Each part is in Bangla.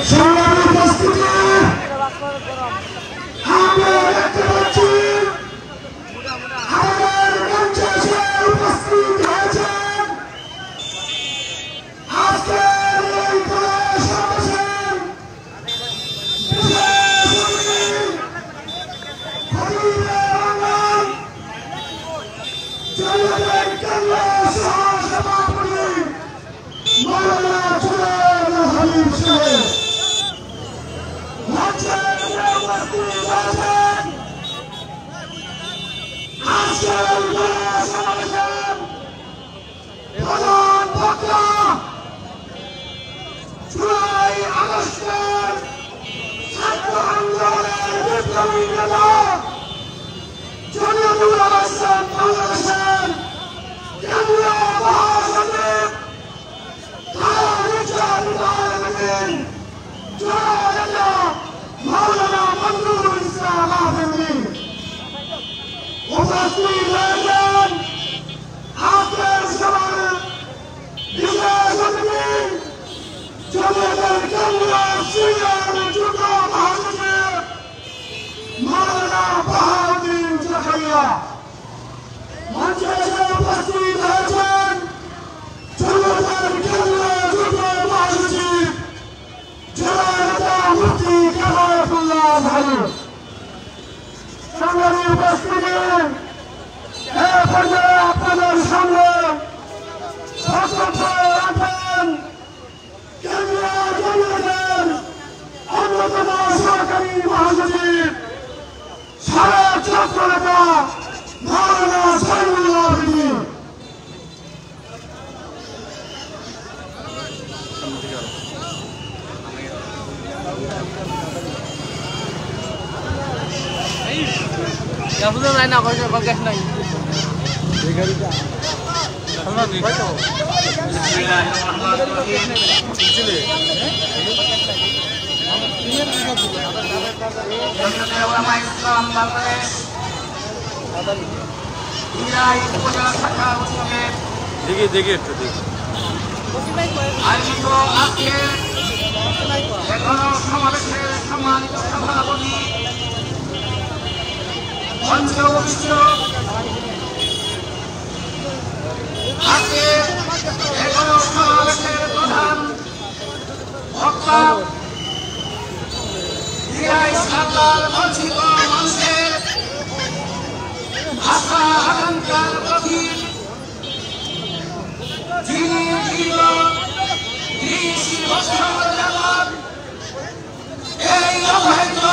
সংগ্রামী উপস্থিতি আমরা দেখতে পাচ্ছি আমাদের মঞ্চে এসে উপস্থিত হয়েছেন আজকের এই সমাবেশের বিশেষ অতিথি খতিবে বাংলার জনগণের কেন্দ্র সহ-সভাপতি মাওলানা জুনায়েদ হাবিব সাহেব মঞ্চে উপস্থিত হয়েছেন আজকের সমাবেশের প্রধান বক্তা জুলাই আগস্টের ছাত্র আন্দোলনের বিপ্লবী নেতা জমিয়তুল আহসান বাংলাদেশের কেন্দ্রীয় মহাসচিব মাওলানা মঞ্জুরুল ইসলাম আহমেদী উপস্থিত হয়েছেন আজকের সভার বিশেষ অতিথি জমিয়তের কেন্দ্রীয় সিনিয়র যুগ্ম মহাসচিব মাওলানা বাহাউদ্দিন জাকারিয়া মঞ্চে এসে উপস্থিত হয়েছেন জমিয়তের কেন্দ্রীয় যুগ্ম মহাসচিব জেলা নেতা মুফতি কামারুল্লাহ ভালু সংগ্রামী উপস্থিতি এ পর্যায়ে আপনাদের সামনে বক্তব্য রাখবেন কেন্দ্রীয় জমিয়তের অন্যতম সহকারী মহাসচিব সারা ছাত্র নেতা মাওলানা Saifullah আবিদী Ya sudah lain apa sih podcast lain. দেখি একটু দেখি সমাবেশের সম্মানিত সভাপতি মঞ্চে উপবিষ্ট আজকে সমাবেশের প্রধান বক্তা বঞ্চিত মানুষের ভাষা আকাঙ্ক্ষার প্রতীক যিনি দীর্ঘ 30 বছর যাবৎ এই অবহেলিত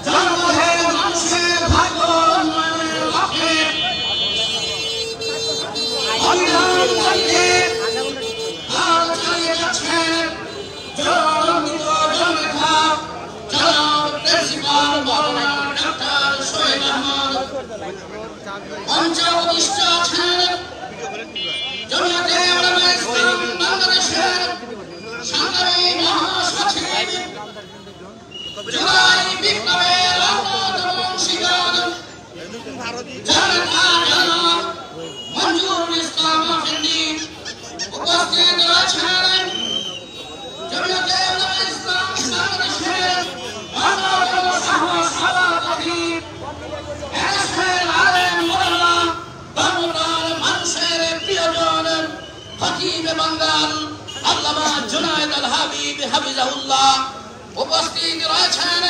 জনপদের মানুষের ভাগ্য উন্নয়নের লক্ষ্যে অবিরাম গতিতে কাজ চালিয়ে যাচ্ছেন জনমিত জননেতা জনাব প্রিন্সিপাল মাওলানা ডক্টর শহীদ আহমদ মঞ্চে উপবিষ্ট আছেন জমিয়তে উলামা ইসলাম বাংলাদেশের সংগ্রামী মহাসচিব জুলাই বিপ্লবের অন্যতম শিকার জনতা জনাব মঞ্জুরুল ইসলাম আহমেদী উপস্থিত আছেন জমিয়তে উলামা ইসলাম বাংলাদেশের অন্যতম সহ-সভাপতি এদেশের আলেম ওলামা বাংলার মানুষের প্রিয়জন খতিবে বাংলার আল্লামা জুনায়েদ আল হাবিব হাফিজাহুল্লাহ উপস্থিত রয়েছেন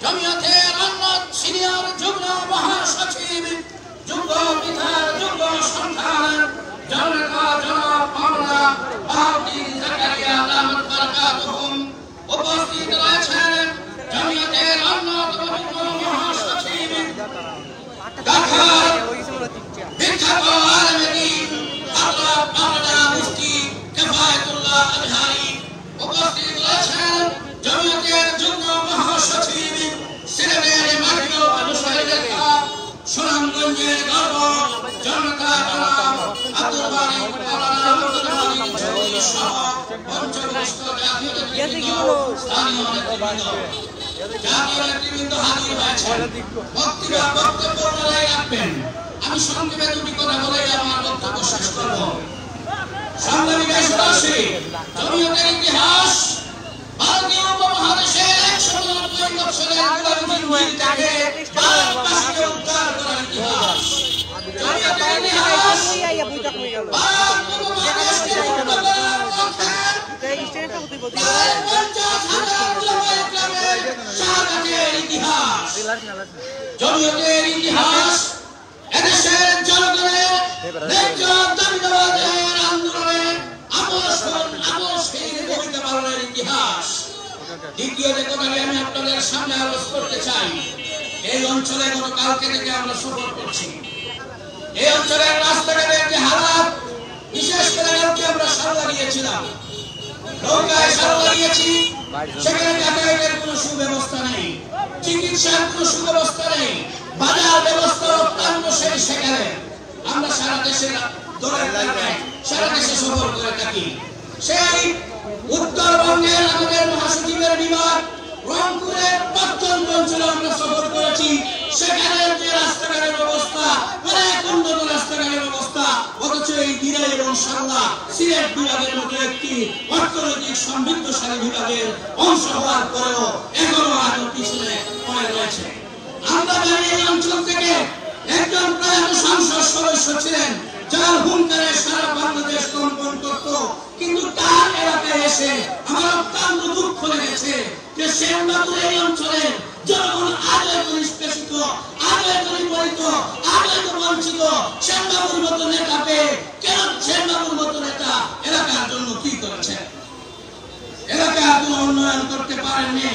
জমিয়তের অন্য সিনিয়র যুগ্ম মহাসচিব যুগ্ম পিতার যুগ্ম সন্তান জননেতা জনাব মাওলানা বাহাউদ্দিন জাকারিয়া দামাত বারাকাতুহুম উপস্থিত রয়েছেন জমিয়তের অন্যতম যুগ্ম মহাসচিব ঢাকার বিখ্যাত আলেম দ্বীন হযরত মাওলানা মুফতি কিফায়াতুল্লাহ আজহারী উপস্থিত রয়েছেন জমিয়তের যুগ্ম মহাসচিব সিলেটের মাটির মানুষের নেতা সুনামগঞ্জের গর্ব জনতা জনাব আব্দুল বারী মাওলানা আব্দুল বারী চৌধুরী সহ পঞ্চমস্ত জাতীয় স্থানীয় নেতৃবৃন্দ হাজির হয়েছেন বক্তব্য রাখবেন। আমি সংক্ষেপে দুটি কথা বলে আমার বক্তব্য শেষ করব। সংগ্রামী দেশবাসী, জমিয়তের ইতিহাস ভারতীয় জমিয়তের ইতিহাস এদেশের জনগণের ন্যায্য দাবিদাবাদের আন্দোলনে আপসহীন ভূমিকা পালনের ইতিহাস। দ্বিতীয় যে কথাটি আমি আপনাদের সামনে আলোচ করতে চাই, এই অঞ্চলে গতকালকে থেকে আমরা সফর করছি। এই অঞ্চলের রাস্তাঘাটের যে হালাত, বিশেষ করে কালকে আমরা সার লাগিয়েছিলাম, নৌকায় সার লাগিয়েছি, সেখানে যাতায়াতের কোনো সুব্যবস্থা নেই, চিকিৎসার কোনো সুব্যবস্থা নেই, বাজার ব্যবস্থা অত্যন্ত সেখানে। আমরা সারা দেশে সারা দেশে সফর করে থাকি। সেই উত্তরবঙ্গের আমাদের মহাসচিবের বিভাগ রংপুরের প্রত্যন্ত অঞ্চলে আমরা সফর করেছি। সেখানে যে রাস্তাঘাটের অবস্থা, অনেক উন্নত রাস্তাঘাটের অবস্থা, অথচ এই দিনাই এবং সাংলা সিলেট বিভাগের মতো একটি অর্থনৈতিক সমৃদ্ধশালী বিভাগের অংশ হওয়ার পরেও এখনো আরো পিছনে পড়ে রয়েছে। আমরা জানি এই অঞ্চল থেকে একজন প্রয়াত সংসদ সদস্য ছিলেন, যার হুঙ্কারে সারা বাংলাদেশ কম্পন করত, কিন্তু তার এলাকায় এসে আমার অত্যন্ত দুঃখ লেগেছে যে শ্যামবাবুর এই অঞ্চলের জনগণ আগে নিষ্পেষিত, আগে পরিবর্তিত, আগে বঞ্চিত। শ্যামবাবুর মতো নেতা পেয়ে কেন শ্যামবাবুর মতো নেতা এলাকার জন্য কি করেছেন? এলাকার কোনো উন্নয়ন করতে পারেননি,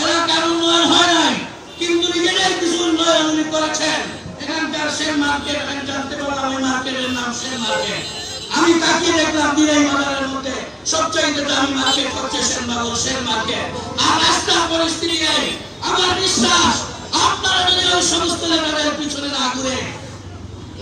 এলাকার উন্নয়ন হয় নাই, কিন্তু নিজেরাই কিছু উন্নয়ন উনি করেছেন। এখানকার সেন মার্কেট আমি জানতে পারলাম, ওই মার্কেটের নাম সেন মার্কেট। আমি তাকিয়ে দেখলাম দিনাই বাজারের মধ্যে সবচাইতে দামি মার্কেট হচ্ছে শ্যামবাবুর সেন মার্কেট। আর রাস্তার পরিস্থিতি নেই। আমার বিশ্বাস আপনারা যদি ওই সমস্ত নেতাদের পিছনে না ঘুরে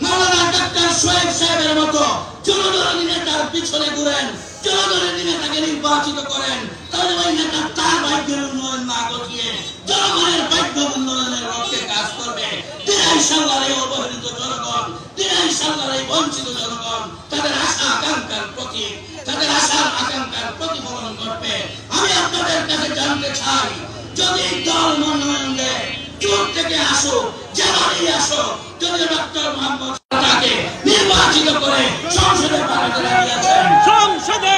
মাওলানা ডাক্তার সোহেব সাহেবের মতো জনগণের নেতার পিছনে ঘুরেন, জনগণের নেতাকে নির্বাচিত করেন, তাহলে ওই নেতা তার ভাগ্যের উন্নয়ন না ঘটিয়ে জনগণের ভাগ্য উন্নয়নের লক্ষ্যে কাজ করবে। দিনাই সাল্লার এই অবহেলিত জনগণ, দিনাই সাল্লার এই বঞ্চিত জনগণ তাদের আশা আকাঙ্ক্ষার প্রতি, তাদের আশার আকাঙ্ক্ষার প্রতিফলন করবে। আমি আপনাদের কাছে জানতে চাই, যদি দল মনোনয়ন দেয়, চোখ থেকে আসো, যেমনই আসো, যদি ডক্টর মোহাম্মদ তাকে নির্বাচিত করে সংসদে পাঠাতে লাগিয়েছেন, সংসদে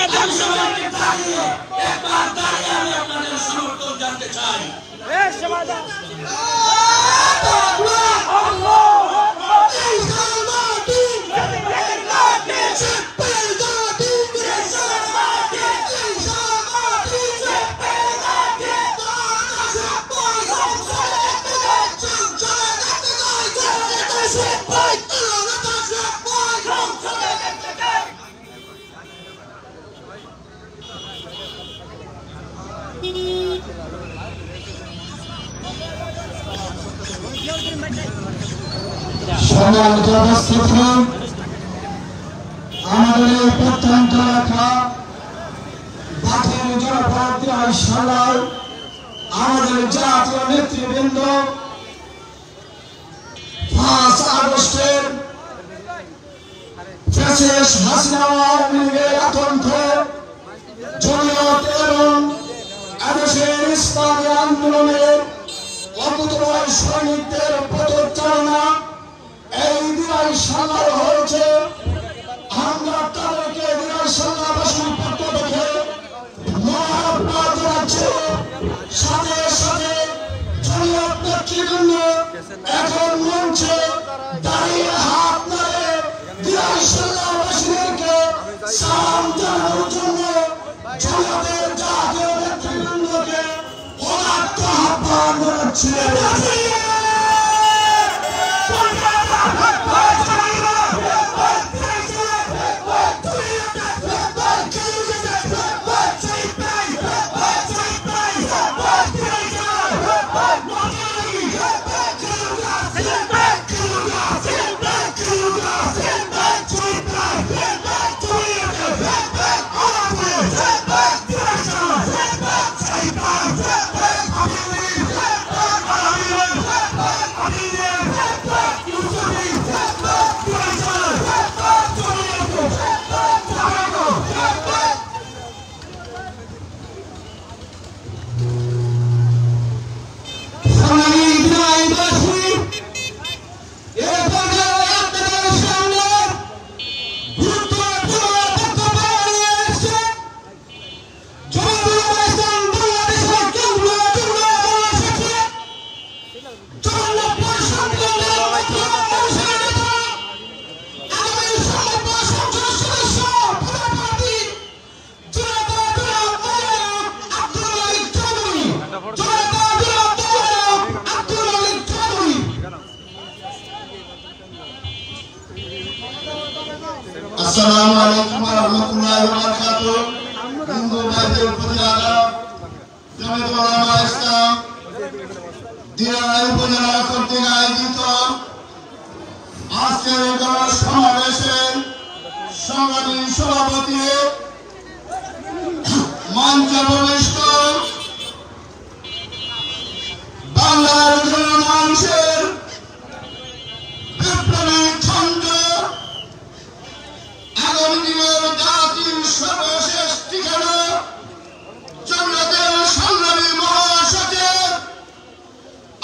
একবার দাঁড়িয়ে আমি আপনাদের সমর্থন জানতে চাই। সম্মানিত উপস্থিতি, আমাদের এই প্রত্যন্ত এলাকা বাথের জনপদ দিনাই সালায় আমাদের জাতীয় নেতৃবৃন্দ 5 আগস্টের ফ্যাসিস্ট হাসিনা আওয়ামী লীগের আতঙ্কে জমিয়ত এবং এদেশের ইসলামী আন্দোলনের অকুতোভয় সৈনিকদের পদচারণা এই দিনাই সালায় হয়েছে। আমরা তাদেরকে দিনাই সালাবাসীর পক্ষ থেকে মহাপ্রাণ জানাচ্ছি। সাথে সাথে জমিয়ত নেতৃবৃন্দ এখন মঞ্চে দাঁড়িয়ে হাত নাড়ে দিনাই সালাবাসীদেরকে সালাম জানানোর জন্য জমিয়তের জাতীয় নেতৃবৃন্দকে অনাত্ম আহ্বান জানাচ্ছি। আসসালামু আলাইকুম ওয়া রাহমাতুল্লাহি ওয়া বারাকাতুহু। হিন্দু ভাইদের প্রতি আদাব। জমিয়তুল উলামা ইসলাম দিনাজপুর উপজেলা কর্তৃক আয়োজিত আজকের সমাবেশের সংগ্রামী সভাপতি মঞ্চে উপবিষ্ট বাংলার জনমানুষের বিপ্লবী খণ্ড আগামী দিনের জাতির সর্বশেষ ঠিকানা জমিয়তের সংগ্রামী মহাসচিব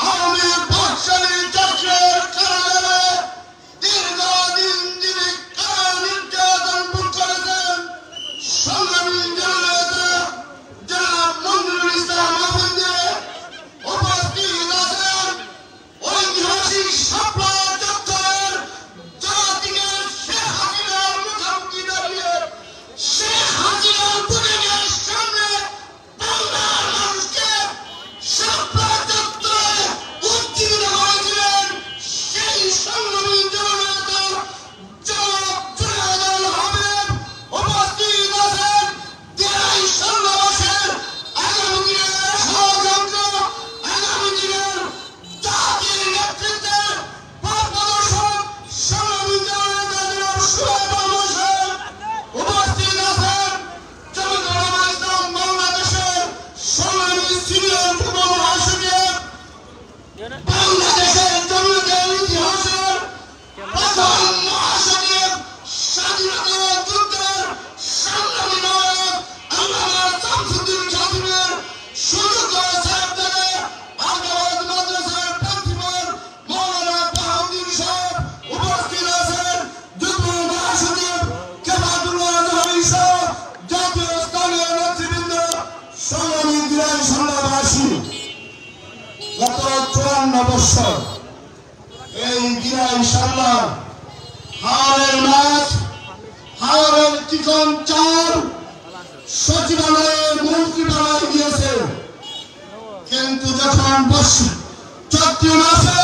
আওয়ামী বাকশালী চক্রের কারাগারে দীর্ঘদিন যিনি কারা নির্যাতন ভোগ করেছেন সংগ্রামী জননেতা জনাব মঞ্জুরুল ইসলাম আফেন্দে উপস্থিত আছেন। ঐতিহাসিক শাপলা চত্বরের জাতিকে শেখ হাসিনার মুখোমুখি দাঁড়িয়ে শেখ হাসিনার বুলেটের সামনে বাংলার মানুষকে শাপলা চত্বরে উজ্জীবিত করেছিলেন সেই সংগ্রামী জননেতা জনাব জুনায়েদ হাবিব উপস্থিত আছেন। দিনাই সমাবেশের আগামী দিনের ষড়যন্ত্র আগামী দিনের জাতির নেতৃত্বে পথ প্রদর্শক সংগ্রামী জননেতা জনাব সুহেল হোসেন উপস্থিত আছেন। জমিয়তুল উলামা ইসলাম বাংলাদেশের সংগ্রামী সিনিয়র যুব মহাসচিব বাংলাদেশের জমিয়তের ইতিহাসের প্রথম মহাসচিব স্বাধীনতা যুদ্ধের সংগ্রামী নায়ক আল্লামা শামসুদ্দিন খাদিমের সুযোগ্য ছাত্রদের আলগাবাদ মাদ্রাসার প্রিন্সিপাল মাওলানা বাহাউদ্দিন সাহেব উপস্থিত আছেন। যুগ্ম মহাসচিব কেফাতুল্লাহ জাহারি সাহেব জাতীয় স্থানীয় নেতৃবৃন্দ সংগ্রামী দিনাই সন্ধ্যাবাসী গত 54 বছর এই দিনাই সাল্লাহ হাওরের মাছ হাওরের চিকন চাল সচিবালয়ের মন্ত্রী বানায় দিয়েছে, কিন্তু যখন চৈত্র মাসে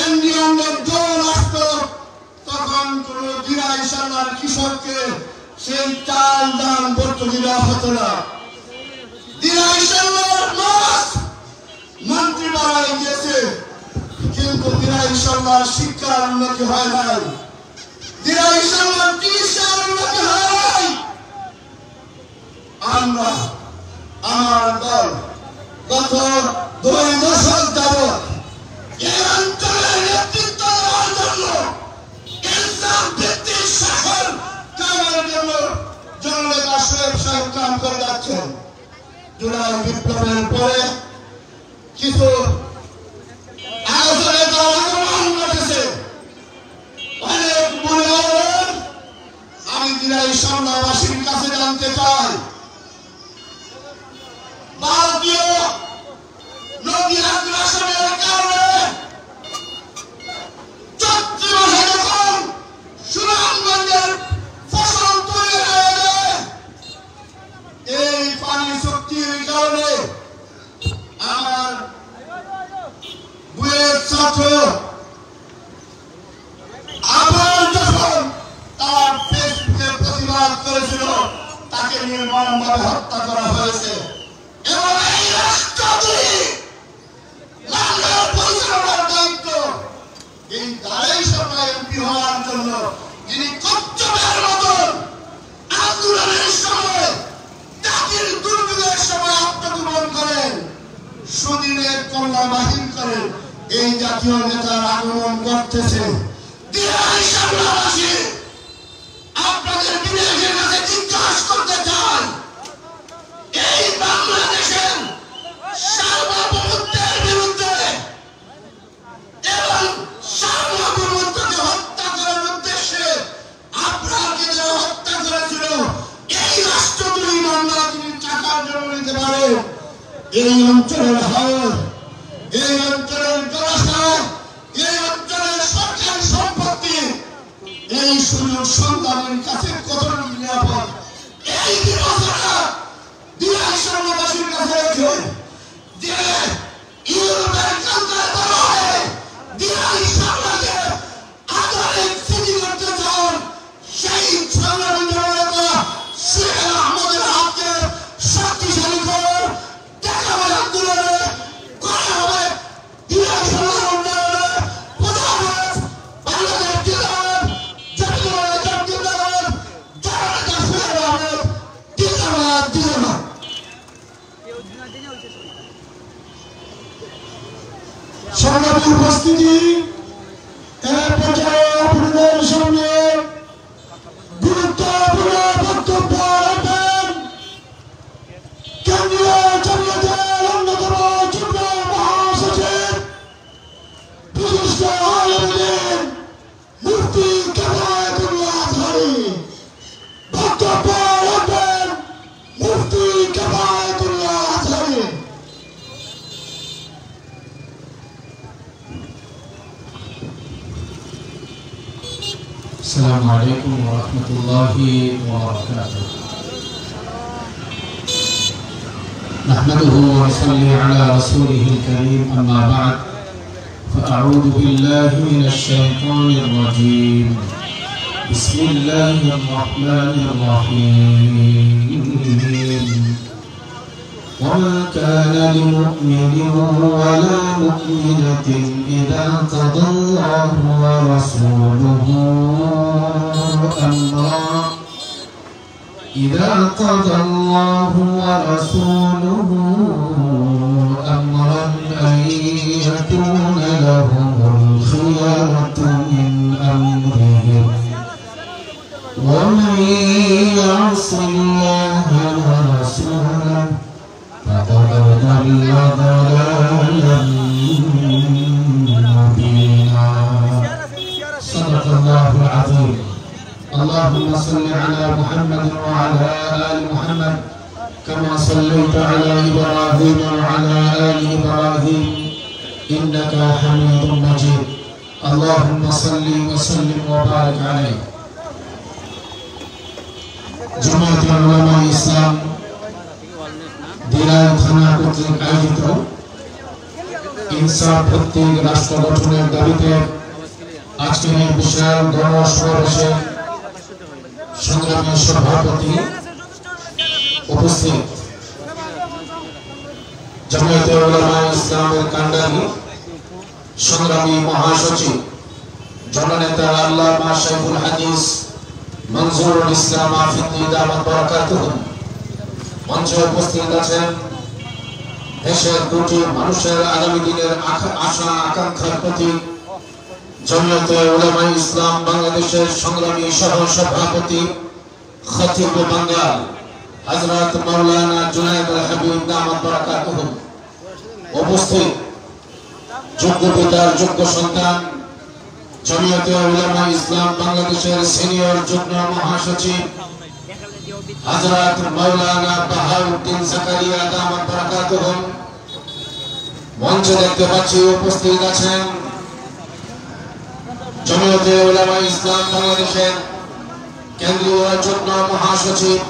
ইন্ডিয়ানদের দল আসতো তখন কোন দিনাই সাল্লার কৃষককে সেই চাল দাম ভর্তুকি দেওয়া হতো না। দিনাই সাল্লার মাছ মন্ত্রী বানায় দিয়েছে, কিন্তু দিনাই সাল্লার শিক্ষার উন্নতি হয় নাই, দিনাই সাল্লার চিকিৎসার উন্নতি হয় নাই। আমরা আমার দল গত 2 দশক যাবৎ এই অঞ্চলের নেতৃত্ব দেওয়ার জন্য ইনসাফ ভিত্তিক শাসন কায়েমের জন্য জননেতা সোহেল সাহেব কাম করে যাচ্ছেন। জুলাই বিপ্লবের পরে কিছু আলোচনায় আগমন ঘটেছে। অনেক মনে হলেন আমি দিনাই সন্ধ্যাবাসীর কাছে জানতে চাই, ভারতীয় নদী আগ্রাসনের কারণে চৈত্র মাসে যখন সুনামগঞ্জের ফসল তৈরি হয়ে যায়, এই পানি চুক্তির কারণে আমার বুয়েট ছাত্র আবার যখন তার ফেসবুকে প্রতিবাদ করেছিল তাকে নির্মমভাবে হত্যা করা হয়েছে এবং এই রাষ্ট্রদ্রোহী মামলার পরিচালনার দায়িত্ব এই দাঁড়াই সরকার এমপি হওয়ার জন্য যিনি কচ্ছপের মতন আন্দোলনের সময় জাতির দুর্যোগের সময় আত্মগোপন করেন, সুদিনের কন্যা বাহির করেন, এই জাতীয় নেতার আগমন করতেছে। দিনাই সামলাবাসী আপনাদের বিবেকের কাছে জিজ্ঞাসা করতে চান, এই বাংলাদেশের সার্বভৌমত্বের বিরুদ্ধে এবং সার্বভৌমত্বকে হত্যা করার উদ্দেশ্যে আপনাকে যারা হত্যা করেছিল এই রাষ্ট্রদ্রোহী মামলা তিনি টাকার জন্য নিতে পারেন। এই অঞ্চলের হাওর, এই অঞ্চলের জলাশয়, এই অঞ্চলের সরকারি সম্পত্তি এই সুযোগ সন্তানের কাছে কতটা নিরাপদ এই বিবেচনা দিনাই সন্ধ্যাবাসীর কাছে রেখে যে ইউরোপের কান্তায় বলা হয় দিনাই সন্ধ্যাকে আদালত সিটি করতে চান সেই সংগ্রামী উপস্থিতি এর পর্যায়ে আপনাদের সামনে গুরুত্বপূর্ণ বক্তব্য রাখবেন কেন্দ্রীয় জমিয়তের অন্যতম যুগ্ম মহাসচিব বিশিষ্ট আলেমদের মুফতি কেফায়েতুল্লাহ আজহারী। বক্তব্য রাখবেন মুফতি কেফায়েতুল্লাহ আজহারী। السلام عليكم ورحمة الله وبركاته. نحمده ونصلي على رسوله الكريم، أما بعد فأعوذ بالله من الشيطان الرجيم. بسم الله الرحمن الرحيم. وما كان لمؤمن ولا مؤمنة إذا قضى الله ورسوله أمرا أن يكون لهم الخيرة من أمرهم ومن يعص الله ورسوله فقد ضل ضلالا مبينا. صدق الله العظيم. اللهم صل على محمد وعلى آل محمد كما صليت على إبراهيم وعلى آل إبراهيم إنك حميد مجيد. اللهم صل وسلم وبارك عليه. جمعية علماء الإسلام দিনাজপুর থানা কর্তৃক আয়োজিত ইনসাফ ভিত্তিক রাষ্ট্র গঠনের দাবিতে আজকের এই বিশাল গণসমাবেশে সংগ্রামী সভাপতি উপস্থিত, জামিয়াতে উলামায়ে ইসলামের কান্ডারি সংগ্রামী মহাসচিব জননেতা আল্লামা শাইখুল হাদিস মনজুরুল ইসলাম আফিদি দামাত বারাকাতুহু। মঞ্চে উপস্থিত আছেন দেশের দুটি মানুষের আগামী দিনের আশা আকাঙ্ক্ষার প্রতি জমিয়তে উলামায়ে ইসলাম বাংলাদেশের সংগ্রামী সহ সভাপতি খতিব বাঙ্গাল হযরত মাওলানা জুনায়েদ আল হাবিব দামাত বারাকাতুহু। উপস্থিত যোগ্য পিতার যোগ্য সন্তান জমিয়তে উলামায়ে ইসলাম বাংলাদেশের সিনিয়র যুগ্ম মহাসচিব হযরত মাওলানা বাহাউদ্দিন জাকারিয়া দামাত বারাকাতুহু। মঞ্চে দেখতে পাচ্ছি উপস্থিত আছেন জমিয়তে উলামায়ে ইসলাম বাংলাদেশের কেন্দ্রীয় যুগ্ম মহাসচিব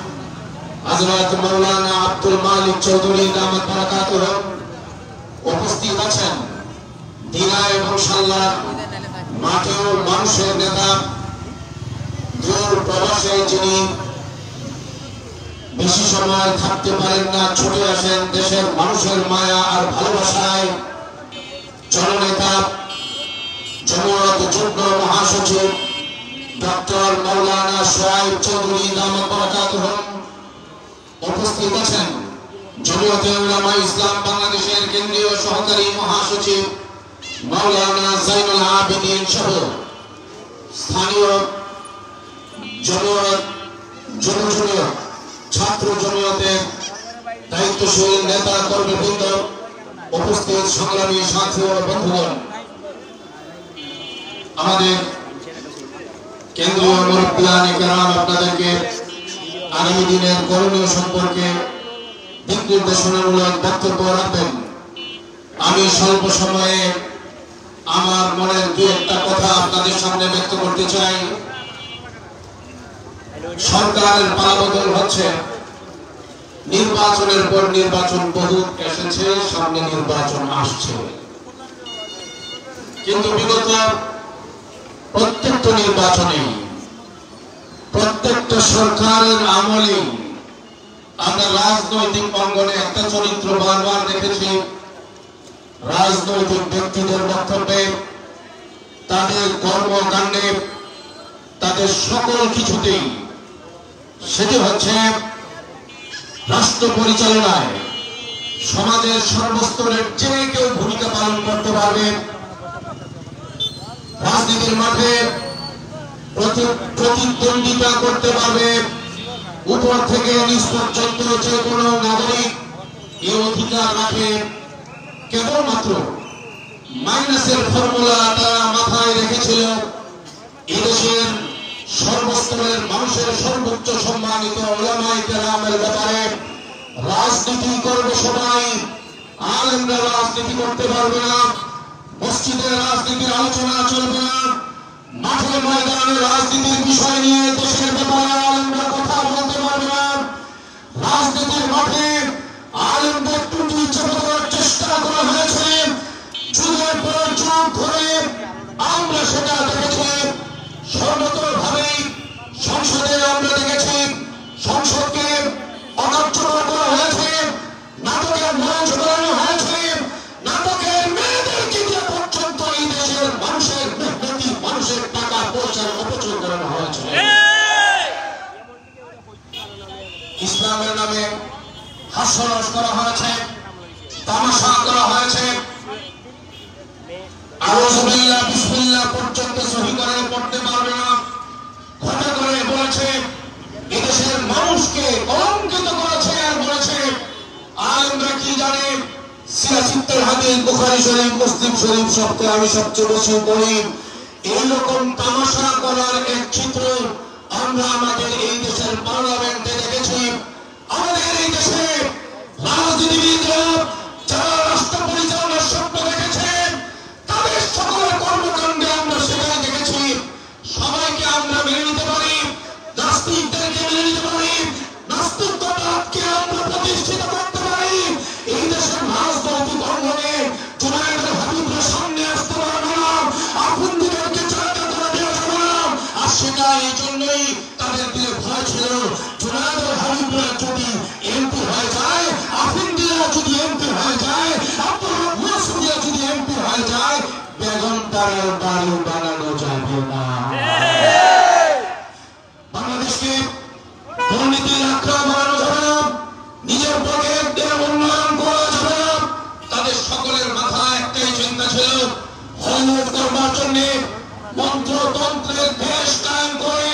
হযরত মাওলানা আব্দুল মালিক চৌধুরী দামাত বারাকাতুহু। উপস্থিত আছেন দিনা এবং সাল্লাহ মাঠেও মানুষের নেতা, দূর প্রবাসে যিনি বেশি সময় থাকতে পারেন না, ছুটে আসেন দেশের মানুষের মায়া আর ভালোবাসায়, জননেতা জমিয়ত যুগ্ম মহাসচিব ডক্টর মাওলানা সোহাইব চৌধুরী দামাত বারাকাতুহু। উপস্থিত আছেন জমিয়তে উলামায়ে ইসলাম বাংলাদেশের কেন্দ্রীয় সহকারী মহাসচিব মাওলানা জাইনুল আবেদিন সহ স্থানীয় জমিয়ত ছাত্র জমিয়তের দায়িত্বশীল নেতা কর্মীবৃন্দ, উপস্থিত সংগ্রামী সাথী ও বন্ধুগণ, আমাদের কেন্দ্রীয় মুরব্বিয়ান ইকরাম আপনাদেরকে আগামী দিনের করণীয় সম্পর্কে দিক নির্দেশনামূলক বক্তব্য রাখবেন। আমি স্বল্প সময়ে আমার মনের দু একটা কথা আপনাদের সামনে ব্যক্ত করতে চাই। সরকারের পালাবদল হচ্ছে, নির্বাচনের পর নির্বাচন বহু এসেছে, সামনে নির্বাচন আসছে, কিন্তু বিগত প্রত্যেকটা নির্বাচনে প্রত্যেকটা সরকারের আমলে আমরা রাজনৈতিক অঙ্গনে একটা চরিত্র বারবার দেখেছি। রাজনৈতিক ব্যক্তিদের বক্তব্যে, তাদের কর্মকাণ্ডে, তাদের সকল কিছুতেই সেটি হচ্ছে রাষ্ট্র পরিচালনায় সমাজের সর্বস্তরের যে কেউ ভূমিকা পালন করতে পারবে। রাজনীতির মাঠে প্রতিদ্বন্দ্বিতা করতে পারবে। উপর থেকে নিচ পর্যন্ত যে কোনো নাগরিক এই অধিকার রাখে। কেবলমাত্র মাইনাসের ফর্মুলা তারা মাথায় রেখেছিল। এদেশের সর্বস্তরের মানুষের সর্বোচ্চ সম্মানিত উলামায়ে কেরামের ব্যাপারে রাজনীতি করবে সবাই। আলেমরা রাজনীতি করতে পারবে না। মসজিদের রাজনীতির আলোচনা চলবে না। মাঠে ময়দানে রাজনীতির বিষয় নিয়ে দেশের ব্যাপারে আলেমরা কথা বলতে পারবে না। রাজনীতির মাঠে আলেমদের ত্রুটি চেপে দেওয়ার চেষ্টা করা হয়েছে। যুগের পর যুগ ধরে আমরা সেটা দেখেছি। সর্বতভাবেই সংসদে আমরা দেখেছি সংসদকে অকার্যকর করা হয়েছে। নাটকের মঞ্চ বানানো হয়েছে। নাটকের মেয়েদেরকে দিয়ে পর্যন্ত এই দেশের মানুষের মেহনতি মানুষের টাকা পয়সার অপচয় করানো হয়েছে। ইসলামের নামে হাস্যরস করা হয়েছে, তামাশা করা হয়েছে। আউযুবিল্লাহ বিসমিল্লাহ পর্যন্ত সহি করে পড়তে পারবে না। কথা করে বলেছে এদেশের মানুষকে কলঙ্কিত করেছে। আর বলেছে আলেমরা কি জানে, সিয়াসিত্তের হাদিস বুখারী শরীফ মুসলিম শরীফ সবচেয়ে আমি সবচেয়ে বেশি পড়ি। এইরকম তামাশা করার এক চিত্র আমরা আমাদের এই দেশের পার্লামেন্টে দেখেছি। আমাদের এই দেশে রাজনীতিবিদরা যারা রাষ্ট্র পরিচালনার স্বপ্ন দেখেছেন তাদের সকলের কর্মকাণ্ডে আমরা সেখানে দেখেছি। সবাইকে আমরা মেনে নিতে পারি, নাস্তিকদেরকে মেনে নিতে পারি, নাস্তিকতাকে আমরা প্রতিষ্ঠিত করতে পারি। এই দেশের রাজনৈতিক অঙ্গনে জুনায়েদুল হাবিবরা সামনে আসতে পারবে না, আফুন্দিদেরকে জায়গা করে দেওয়া যাবে না। আর সেটা এই জন্যই তাদের দিলে ভয় ছিল, জুনায়েদুল হাবিবরা যদি এমপি হয়ে যায়, আফুন্দিরা যদি এমপি হয়ে যায়, আব্দুল রব মাসুদিয়া যদি এমপি হয়ে যায়, বেগম তারের বাড়ি বানানো যাবে না। বাংলাদেশকে দুর্নীতির আখড়া বানানো যাবে না, নিজের পকেট দিয়ে উন্নয়ন করা যাবে না। তাদের সকলের মাথায় একটাই চিন্তা ছিল, হলুদ করবার জন্য মন্ত্রতন্ত্রের দেশ কায়েম করে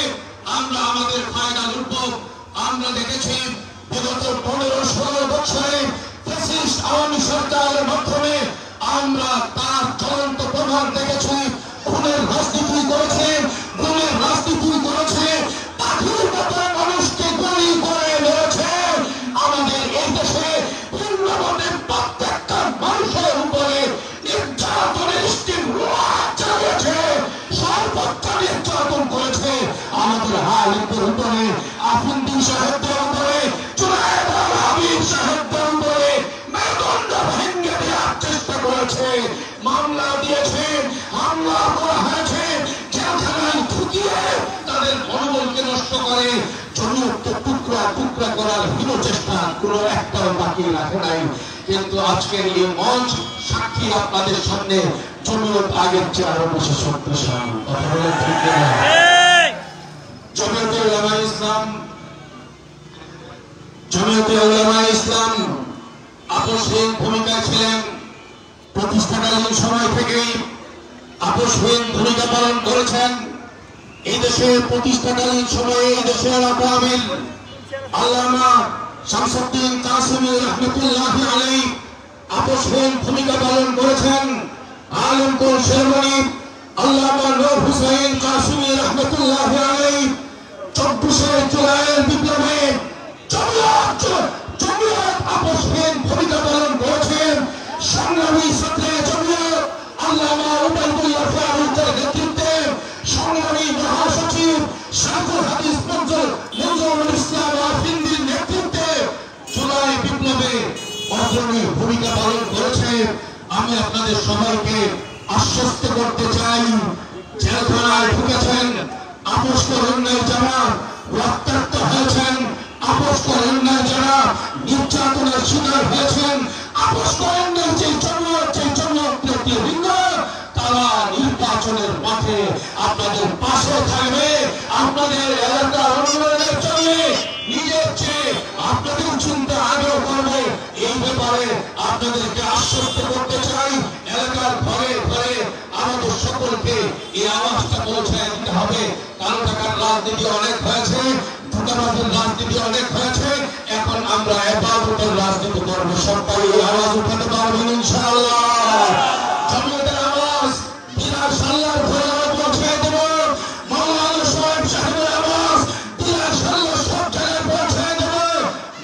আমরা আমাদের ফায়দা লুটব। আমরা দেখেছি বিগত 15-16 বছরে ফ্যাসিস্ট আওয়ামী সরকারের মাধ্যমে আমরা তার জ্বলন্ত প্রমাণ দেখেছি। খুনের রাজনীতি করেছে, গুমের রাজনীতি করেছে, পাখির মতো মানুষকে গুলি করে মেরেছে। আমাদের এই দেশে ভিন্নভাবে প্রত্যেকটা মানুষের উপরে নির্যাতনের স্টিম চালিয়েছে, সর্বোচ্চ নির্যাতন করেছে। আমাদের আলেমদের উপরে, আফুন্দি সাহেবদের উপরে, জুনায়েদুল হাবিব সাহেবদের উপরে মেরুদণ্ড ভেঙে দেওয়ার চেষ্টা করেছে। মামলা দিয়েছে, হামলা করা হয়েছে, জেলখানায় ঢুকিয়ে তাদের মনোবলকে নষ্ট করে জমিয়তকে টুকরা টুকরা করার হীন চেষ্টা কোনো একটাও বাকি রাখে নাই। কিন্তু আজকের এই মঞ্চ সাক্ষী আপনাদের সামনে জমিয়ত আগের চেয়ে আরো বেশি শক্তিশালী। কথা বলে ঠিক না? জমিয়তে উলামায়ে ইসলাম, জমিয়তে উলামায়ে ইসলাম আপসহীন ভূমিকায় ছিলেন। প্রতিষ্ঠাকালীন সময় থেকেই আপসহীন ভূমিকা পালন করেছেন। এই দেশের প্রতিষ্ঠাকালীন সময়ে এই দেশের আকাবির আল্লামা শামসুদ্দিন কাসেমী রাহমাতুল্লাহি আলাইহি আপসহীন ভূমিকা পালন করেছেন। আলমপুর শেরমণি আল্লামা নূর হুসাইন কাসেমী রাহমাতুল্লাহি আলাইহি 24 জুলাইয়ের বিপ্লবে জমিয়ত আপসহীন ভূমিকা পালন করেছেন। সংগ্রামী ছাত্রে জমিয়ত আল্লামা উবাইদুল্লাহ ফারুকের নেতৃত্বে সংগ্রামী মহাসচিব শাইখুল হাদিস মঞ্জুরুল ইসলাম আফিন্দির নেতৃত্বে জুলাই বিপ্লবে অগ্রণী ভূমিকা পালন করেছে। আমি আপনাদের সবাইকে আশ্বস্ত করতে চাই, জেলখানায় ঢুকেছেন আপোষ করেন নাই যারা, রক্তাক্ত হয়েছেন আপোষ করেন নাই যারা, নির্যাতনের শিকার হয়েছেন আপোষ করেন নাই যে জনপ্রিয় তারা নির্বাচনের মাঠে আপনাদের পাশে থাকবে, আপনাদের এলাকার উন্নয়নের জন্য নিজের চেয়ে আপনাদের চিন্তা আগেও করবে। এই ব্যাপারে ব্যাপারে আপনাদেরকে আশ্বস্ত করতে চাই, এলাকার ঘরে ঘরে আমাদের সকলকে এই আওয়াজটা পৌঁছায় দিতে হবে। কালো টাকার রাজনীতি অনেক হয়েছে, ধোঁকাবাজের রাজনীতি অনেক হয়েছে, এখন আমরা ইবাদতের রাজনীতি করবো। সবাই এই আওয়াজ উঠাতে পারবেন ইনশাআল্লাহ। জমিয়তের আওয়াজ বিলাল সাল্লার ঘরে পৌঁছায় দেব, মাওলানা সোহেব সাহেবের আওয়াজ বিলাল সাল্লার সব জায়গায় পৌঁছায় দেব।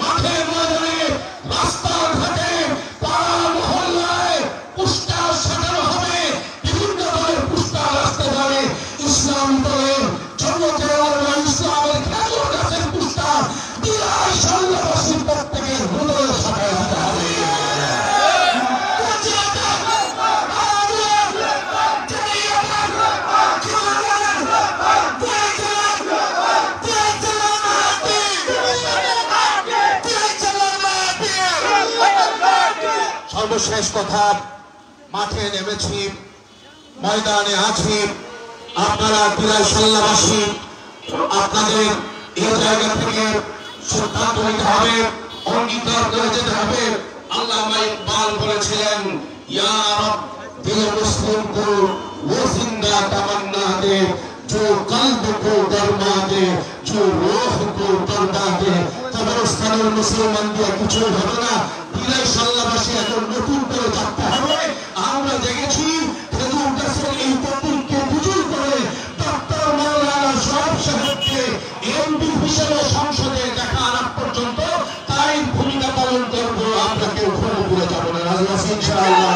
মাঠে ময়দানে রাস্তাঘাটে পাড়া মহল্লায় পোস্টার সাজানো হবে, বিভিন্ন দলের পোস্টার আসতে পারে, ইসলাম দলের জমিয়তের আলমা ইসলামের খেজুর গাছের পোস্টার বিলাল সাল্লাবাসীর প্রত্যেকের হৃদয়ে সাজায় দিতে হবে। সর্বশেষ কথা, মাঠে নেমেছি, ময়দানে আছি, আপনারা বিলাল সাল্লাবাসী আপনাদের এই জায়গা থেকে সিদ্ধান্ত নিতে হবে, অঙ্গীকার করে যেতে হবে। আল্লামা ইকবাল বলেছিলেন, ইয়া রব দিল মুসলিম কো वो जिंदा तमन्ना दे जो कल्ब को गरमा दे जो रूह को तरमा दे। কবরস্থানের মুসলমান দিয়ে কিছু হবে না, বিলাল সাল্লাবাসী এখন নতুন করে থাকতে হবে। আমরা দেখেছি খেজুর গাছের এই প্রতীককে পুজো করে ডক্টর মাওলানা সোহেব সাহেবকে এমপি হিসেবে সংসদে দেখা আনার পর্যন্ত তাই ভূমিকা পালন করবো, আমরা কেউ ভুলে ভুলে যাবো না। ইনশাআল্লাহ।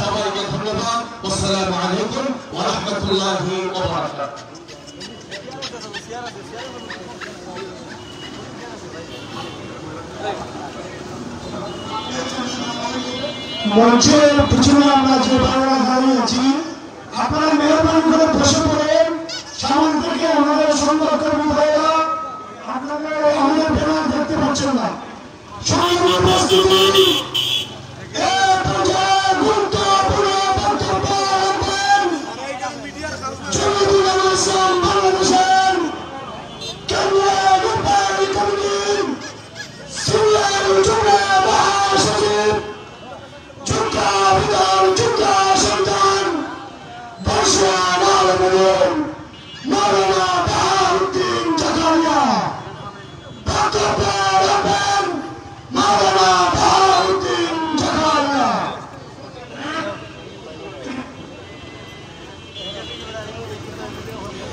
সবাইকে ধন্যবাদ। আসসালামু আলাইকুম ওয়া রাহমাতুল্লাহি ওয়া বারাকাতুহু। মঞ্চের পিছনে আমরা যে ভাড়া দাঁড়িয়েছি, আপনারা মেহরবানি করে বসে পড়েন। সামনে থেকে আমাদের সংবাদকর্মী ভাইরা আপনাদের আমাদের ব্যানার দেখতে পাচ্ছেন না। সঙ্গে উপস্থিতি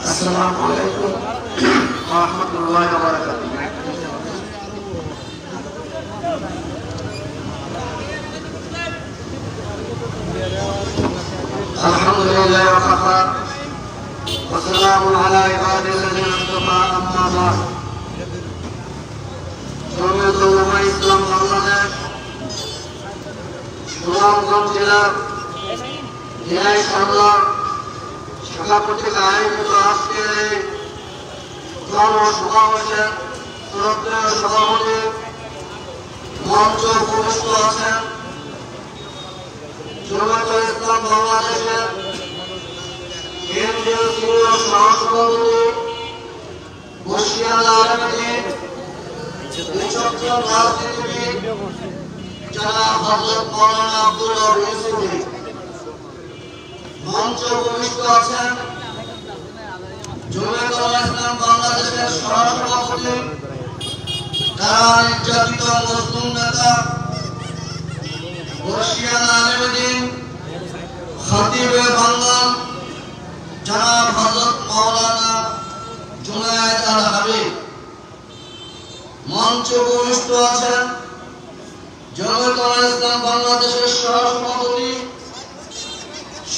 السلام عليكم ورحمة الله وبركاته. الحمد لله وكفى وسلام على عباده الذين اصطفى أما بعد. জমিয়ত উলামা ইসলাম বাংলাদেশ সুনামগঞ্জ জেলার ঝিনাইদহ শাখা কর্তৃক আয়োজিত আজকের এই কর্মসমাবেশের শ্রদ্ধেয় সভাপতি মঞ্চ উপবিষ্ট আছেন জমিয়ত ইসলাম বাংলাদেশের কেন্দ্রীয় সিনিয়র সহসভাপতি বশির আলমগীর, বিচক্ষণ রাজনীতিবিদ জনাব হযরত মাওলানা আব্দুল ইউসুফী। মঞ্চ উপবিষ্ট আছেন জমিয়ত ইসলাম বাংলাদেশের সহসভাপতি কারা নির্যাতিত মজলুম নেতা বশির আলমগীর, খতিবে বাংলা জনাব হযরত মাওলানা জুনায়েদ আল হাবিব। মঞ্চ উপবিষ্ট আছেন জমিয়ত ইসলাম বাংলাদেশের সহসভাপতি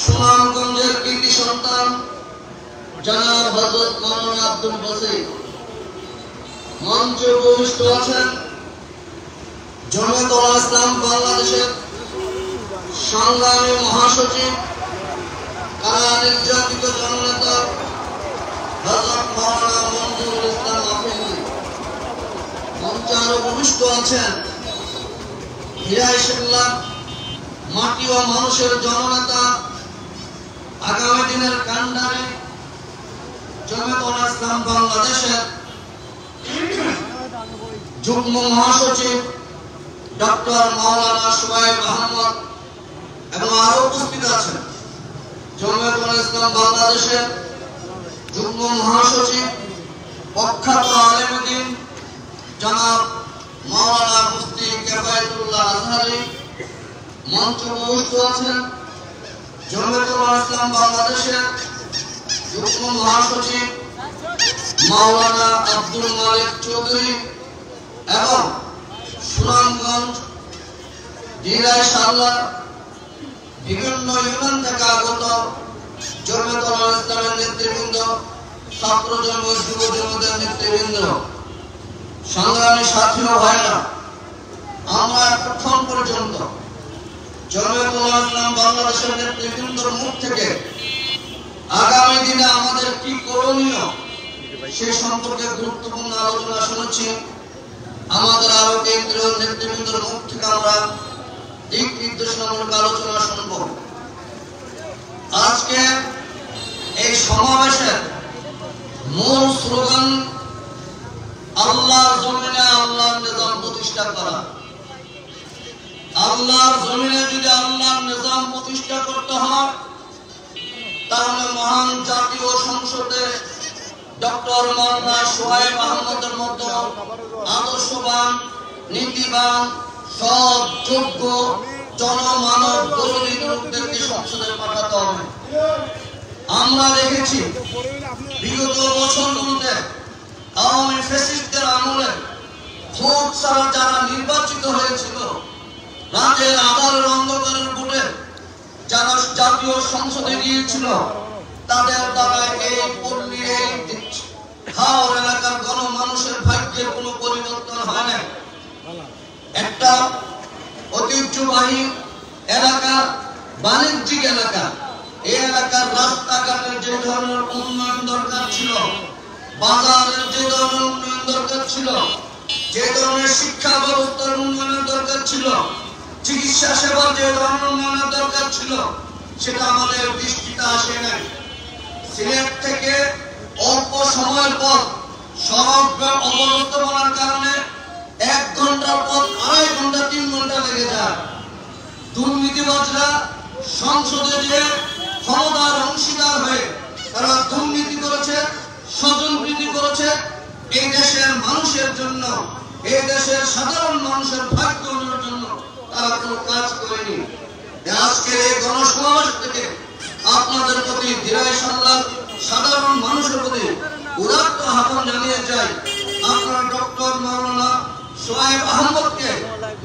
সুনামগঞ্জের কৃতি সন্তান জনাব হযরত মাওলানা আব্দুল বাসির। মঞ্চ উপবিষ্ট আছেন জমিয়ত ইসলাম বাংলাদেশের সংগ্রামী মহাসচিব কারা নির্যাতিত জননেতা হযরত মাওলানা মঞ্জুরুল ইসলাম আফেন্দি। মঞ্চে আরো উপবিষ্ট আছেন হিরাইশুল্লাহ মাটি ও মানুষের জননেতা, আগামী দিনের কান্ডারি জমিয়ত ইসলাম বাংলাদেশের যুগ্ম মহাসচিব ডক্টর মাওলানা সুবাইব আহমদ এবং আরো উপস্থিত আছেন জমিয়তুল ইসলাম বাংলাদেশের যুগ্ম মহাসচিব প্রখ্যাত আলেম দ্বীন জনাব মাওলানা মুফতি কিফায়াতুল্লাহ আজহারী মঞ্চে উপস্থিত আছেন জমিয়তুল ইসলাম বাংলাদেশের যুগ্ম মহাসচিব মাওলানা আব্দুল মালিক চৌধুরী এবং সুনামগঞ্জ দিরাই শাল্লা বিভিন্ন ইউনিয়ন থেকে আগত জমিয়তুল ইসলামের নেতৃবৃন্দ, ছাত্র জমিয়ত, যুব জমিয়তের নেতৃবৃন্দ, সংগ্রামী সাথী ও ভাইরা, আমরা এতক্ষণ পর্যন্ত জমিয়তুল ইসলাম বাংলাদেশের নেতৃবৃন্দর মুখ থেকে আগামী দিনে আমাদের কি করণীয় সে সম্পর্কে গুরুত্বপূর্ণ আলোচনা শুনেছি। আমাদের আরো কেন্দ্রীয় নেতৃবৃন্দের মুখ থেকে আমরা দিক নির্দেশনামূলক আলোচনা শুনব। আজকে এই সমাবেশের মূল স্লোগান আল্লাহর জমিনে আল্লাহর নিজাম প্রতিষ্ঠা করা। আল্লাহর জমিনে যদি আল্লাহর নিজাম প্রতিষ্ঠা করতে হয় তাহলে মহান জাতীয় সংসদে ডক্টর মাওলানা সুবাইব আহমদের মতো আদর্শবান, নীতিবান, সৎ, যোগ্য, জনমানব গৌরী লোকদেরকে সংসদে পাঠাতে হবে। আমরা দেখেছি বিগত বছরগুলোতে আওয়ামী ফ্যাসিস্টদের আমলে ভোট ছাড়া যারা নির্বাচিত হয়েছিল, রাতের আধারের অন্ধকারের ভোটে যারা জাতীয় সংসদে গিয়েছিল, তাদের দ্বারা এই পল্লী, এই হাওর এলাকার গণমানুষের ভাগ্যের কোনো পরিবর্তন হয় না। একটা ঐতিহ্যবাহী এলাকা, বাণিজ্যিক এলাকা, এই এলাকার রাস্তাঘাটের যে ধরনের উন্নয়ন দরকার ছিল, বাজারের যে ধরনের উন্নয়ন দরকার ছিল, যে ধরনের শিক্ষা ব্যবস্থার উন্নয়নের দরকার ছিল, চিকিৎসা সেবার যে ধরনের উন্নয়নের দরকার ছিল, সেটা আমাদের দৃষ্টিতে আসে নাই। সিলেট থেকে অল্প সময়ের পর সড়ক অবরুদ্ধ হওয়ার কারণে 1 ঘন্টার পর 2.5 ঘন্টা 3 ঘন্টা লেগে যায়। দুর্নীতিবাজরা সংসদে যে ক্ষমতার অংশীদার হয়ে তারা দুর্নীতি করেছে, স্বজনপ্রীতি করেছে, এই দেশের মানুষের জন্য, এই দেশের সাধারণ মানুষের ভাগ্য উন্নয়নের জন্য তারা কোনো কাজ করেনি। আজকের এই গণসমাবেশ থেকে আপনাদের প্রতি, দিরাই শাল্লার সাধারণ মানুষের প্রতি উদাত্ত আহ্বান জানিয়ে যাই, আপনারা ডক্টর মাওলানা সুবাইব আহমদকে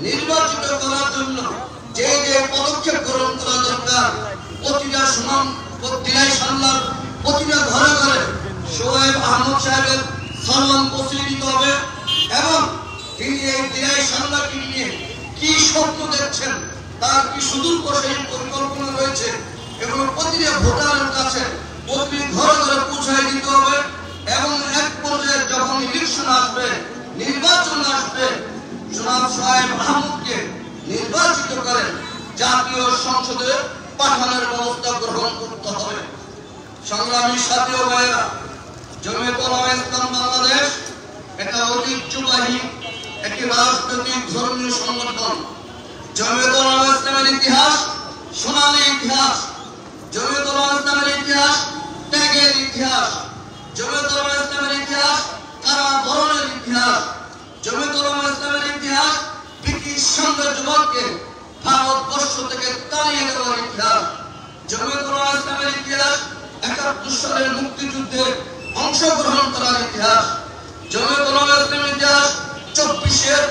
নির্বাচিত করার জন্য যে যে পদক্ষেপ গ্রহণ করা দরকার, প্রতিটা দিরাই শাল্লার প্রতিটা ঘরে ঘরে সুবাইব আহমদ সাহেবের সম্মান পৌঁছে দিতে হবে এবং তিনি এই দিরাই শাল্লাকে নিয়ে কি স্বপ্ন দেখছেন, তার কি সুদূরপ্রসারী পরিকল্পনা রয়েছে, এগুলো প্রতিটা ভোটারের কাছে প্রতি ঘরে ঘরে পৌঁছায় দিতে হবে এবং এক পর্যায়ে যখন ইলেকশন আসবে, নির্বাচন আসবে, জনাব সুবাইব আহমদকে নির্বাচিত করে জাতীয় সংসদে পাঠানোর ব্যবস্থা গ্রহণ করতে হবে। সংগ্রামী সাথী ও ভাইয়েরা, জমিয়তুল ইসলাম বাংলাদেশ এটা ঐতিহ্যবাহী একটি রাজনৈতিক ধর্মীয় সংগঠন। জমিয়তুল ইসলামের ইতিহাস সোনালী ইতিহাস, জমিয়তুল ইসলামের ইতিহাস ত্যাগের ইতিহাস, জমিয়তুল ইসলামের ইতিহাস কারাবরণের ইতিহাস, জমিয়তুল ইসলামের ইতিহাস ব্রিটিশ সাম্রাজ্যবাদকে ভারতবর্ষ থেকে তাড়িয়ে দেওয়ার ইতিহাস, জমিয়তুল ইসলামের ইতিহাস 71 সালের মুক্তিযুদ্ধে অংশগ্রহণ করার ইতিহাস, জমিয়তুল ইসলামের ইতিহাস 24-এর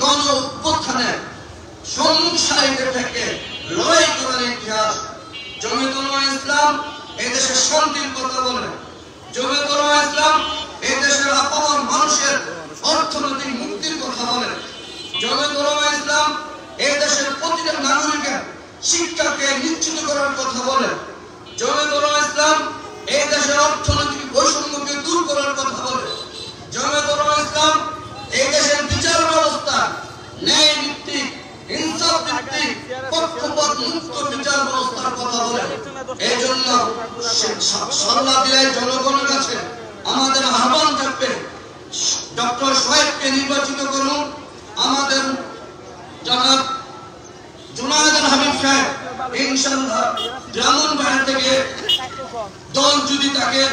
গণ অভ্যুত্থানে সম্মুখ সারিতে থেকে লড়াই করার ইতিহাস। জমিয়তুল ইসলাম এই দেশের শান্তির কথা বলে, জমিয়তুল ইসলাম এই দেশের আপামর মানুষের অর্থনৈতিক মুক্তির কথা বলে, জমিয়তুল ইসলাম এই দেশের প্রতিটা নাগরিকের শিক্ষাকে নিশ্চিত করার কথা বলে, জমিয়তুল ইসলাম এই দেশের অর্থনৈতিক বৈষম্যকে দূর করার কথা বলে, জমিয়তুল ইসলাম এই দেশের বিচার ব্যবস্থা ন্যায় ভিত্তিক, ইনসাফ ভিত্তিক, পক্ষপাত মুক্ত বিচার ব্যবস্থার কথা বলে। এই জন্য শাল্লা দিরাই জনগণের কাছে আমাদের আহ্বান থাকবে, ডক্টর সুবাইবকে নির্বাচিত করুন। আমাদের জনাব জুনায়েদ হাবিব সাহেব ইনশাআল্লাহ ব্রাহ্মণবাড়িয়া থেকে দল যদি তাকে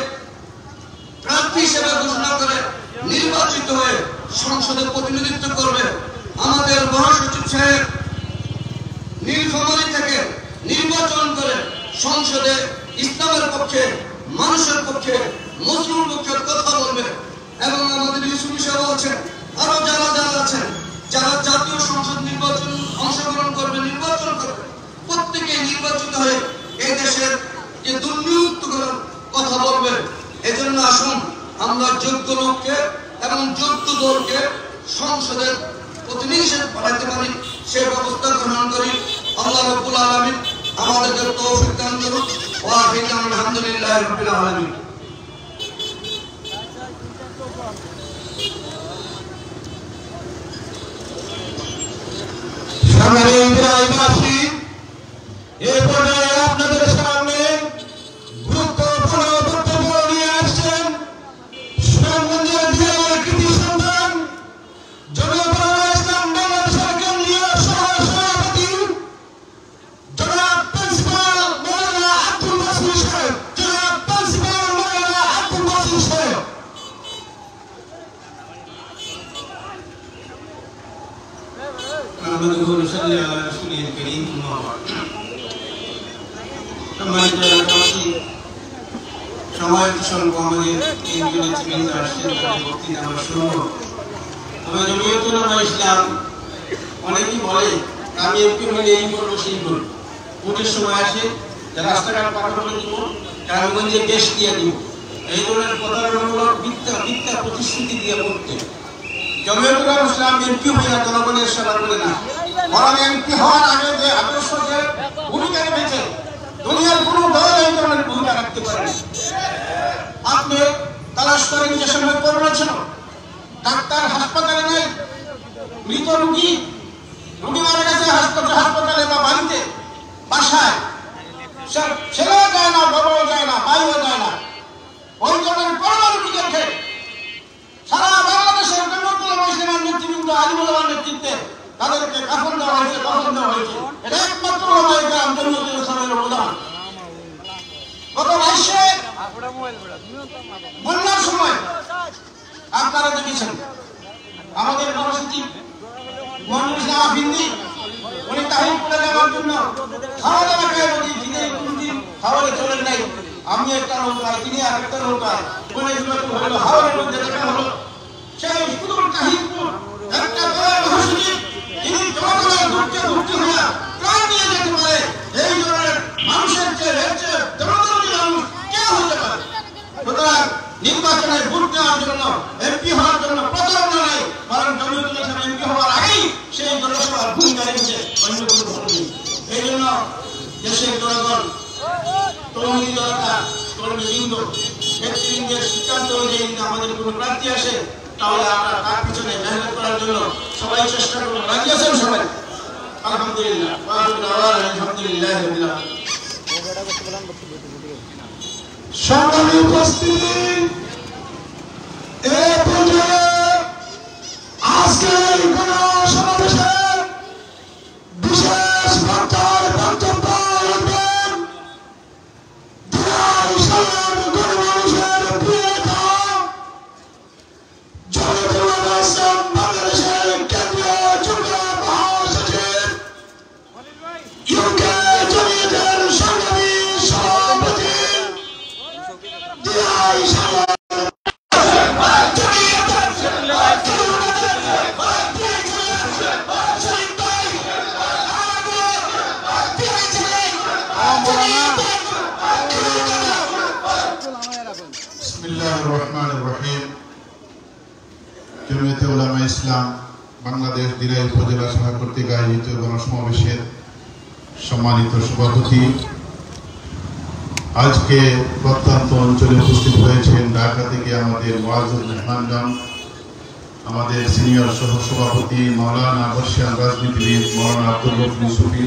প্রার্থী হিসেবে ঘোষণা করে নির্বাচিত হয়ে সংসদে প্রতিনিধিত্ব করবে, আমাদের মহাসচিব সাহেব নীলফামারী থেকে নির্বাচন করে সংসদে ইসলামের পক্ষে, মানুষের পক্ষে, মুসলিম পক্ষের কথা বলবে এবং আমাদের ইউসুফ সাহেব আছেন, আরো যারা যারা আছেন, যারা জাতীয় সংসদ নির্বাচন অংশগ্রহণ করবে, নির্বাচন করবে, প্রত্যেকে নির্বাচিত হয়ে এই দেশের যে দুর্নীতি করার কথা বলবে। এজন্য আসুন আমরা যোগ্য লোককে এবং যোগ্য দলকে সংসদের প্রতিনিধি হিসেবে পাঠাতে পারি, সে ব্যবস্থা গ্রহণ করি। আল্লাহ রাব্বুল আলামিন আমাদেরকে তৌফিক দান করুন। ওয়া আলহামদুলিল্লাহি রাব্বিল আলামিন। এই পর্যায়ে আপনাদের সামনে গুরুত্বপূর্ণ বক্তব্য নিয়ে আসছেন সুনামগঞ্জের বিহারের কৃতি সন্তান জনাব ইসলাম বাংলাদেশের কেন্দ্রীয় সভাপতি জনাব প্রিন্সিপাল মৌলানা আব্দুল বাসির সাহেব। জনাব প্রিন্সিপাল মৌলানা আব্দুল বাসির সাহেব। সময় ভীষণ কম, আমাদের কেন্দ্রীয় নেতৃবৃন্দ আসছেন, তাদের বক্তৃতা আমরা শুনব। তবে জমিয়তুল উলামা ইসলাম অনেকেই বলে আমি এমপি হলে এই করবো সেই করবো, ভোটের সময় আসে রাস্তাঘাট পাকা করে দিব, গ্রামগঞ্জে বেশ দিয়ে দিব, এই ধরনের প্রতারণামূলক মিথ্যা প্রতিশ্রুতি দিয়ে করতে। জমিয়তুল উলামা ইসলাম এমপি হয়ে জনগণের সেবা করে না, বরং এমপি হওয়ার আগে যে আদর্শকে ভূমিকা রেখেছে দুনিয়ার কোন দল এই ধরনের ভূমিকা রাখতে পারে না। আপনি তালাশ করেন যে সময় করোনা ছিল, ডাক্তার হাসপাতালে নেই, মৃত রোগী মারা গেছে হাসপাতালে বা বাড়িতে, বাসায়, ছেলেও যায় না, বাবাও যায় না, ভাইও যায় না, ওই ধরনের করোনা রোগীদের খেয়ে সারা বাংলাদেশের জমিয়তুল উলামা ইসলামের নেতৃবৃন্দ, আলিম ওলামার নেতৃত্বে তাদেরকে কাফন দেওয়া হয়েছে, কাফন দেওয়া হয়েছে। এটা একমাত্র ওলামায়ে কেরাম জমিয়তুল ইসলামের অবদান। গত মাসে বন্যার সময় আপনারা দেখেছেন আমাদের মহাসচিব মনির ইসলাম আফিন্দি, উনি তাহিরপুরে যাওয়ার জন্য খাওয়া দাওয়া খেয়ে যদি কোনদিন খাওয়ারে চলেন নাই, আমি একটা নৌকায়, তিনি আর একটা নৌকায়, হাওড়ের মধ্যে দেখা হলো। সেই সুদূর তাহিরপুর একটা বড় মহাসচিব, তিনি জনগণের দুঃখে দুঃখী হইয়া প্রাণ নিয়ে যেতে পারে, এই ধরনের মানুষের চেয়ে জনগণের মানুষ কে হতে পারে? সুতরাং নির্বাচনে ভোট দেওয়ার জন্য, এমপি হওয়ার জন্য প্রচারণা নাই, বরং জমিয়তুল ইসলাম এমপি হওয়ার আগেই সেই জনসভার ভূমিকা রেখেছে, অন্য কোনো ভোট নেই। এই জন্য দেশের জনগণ, তরুণী জনতা, কর্মীবৃন্দ, নেতৃবৃন্দের সিদ্ধান্ত অনুযায়ী আমাদের কোনো প্রার্থী আসে, তাহলে আমরা তার পিছনে মেহনত করার জন্য সবাই চেষ্টা করব। রাজি আছেন সবাই? আলহামদুলিল্লাহ। আলহামদুলিল্লাহ। সংগ্রামী উপস্থিতি, এই পর্যায়ে আজকের গণসমাবেশের বিশেষ বক্তার বক্তব্য রাখবেন গণমানুষের প্রিয় নেতা জমিয়তুল উলামা ইসলাম বাংলাদেশের কেন্দ্রীয় যুগ্ম মহাসচিব, ইউকে জমিয়তের সংগ্রামী সভাপতি জমিয়তুল উলামা ইসলাম বাংলাদেশ দিরাই উপজেলা শাখা কর্তৃক আয়োজিত গণসমাবেশের সম্মানিত সভাপতি, আজকে প্রত্যন্ত অঞ্চলে উপস্থিত হয়েছেন ঢাকা থেকে আমাদের ওয়াজুর মেহমানগণ, আমাদের সিনিয়র সহসভাপতি মাওলানা বর্ষিয়ান রাজনীতিবিদ মাওলানা আব্দুল রউফ ইউসুফী,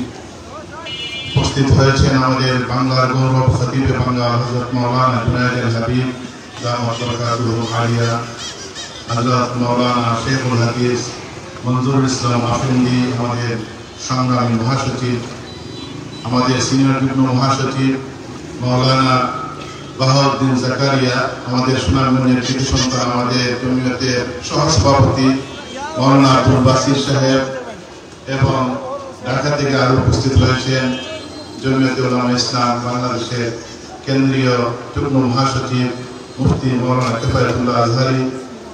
উপস্থিত হয়েছেন আমাদের বাংলার গৌরব খতিবে বাংলা হযরত মাওলানা জুনায়েদ হাবিব দামাত বরকাতুহু আলিয়া, হযরত মাওলানা শেখুল হাদিস মঞ্জুরুল ইসলাম আফেন্দি আমাদের সংগ্রামী মহাসচিব, আমাদের সিনিয়র যুগ্ম মহাসচিব মাওলানা বাহাউদ্দিন জাকারিয়া, আমাদের সুনামগঞ্জের কৃতি সন্তান, আমাদের জমিয়তের সহসভাপতি মাওলানা আব্দুল বাসির সাহেব, এবং ঢাকা থেকে আরো উপস্থিত রয়েছেন জমিয়তে উলামা ইসলাম বাংলাদেশের কেন্দ্রীয় যুগ্ম মহাসচিব মুফতি মাওলানা কিফায়াতুল্লাহ আজহারি,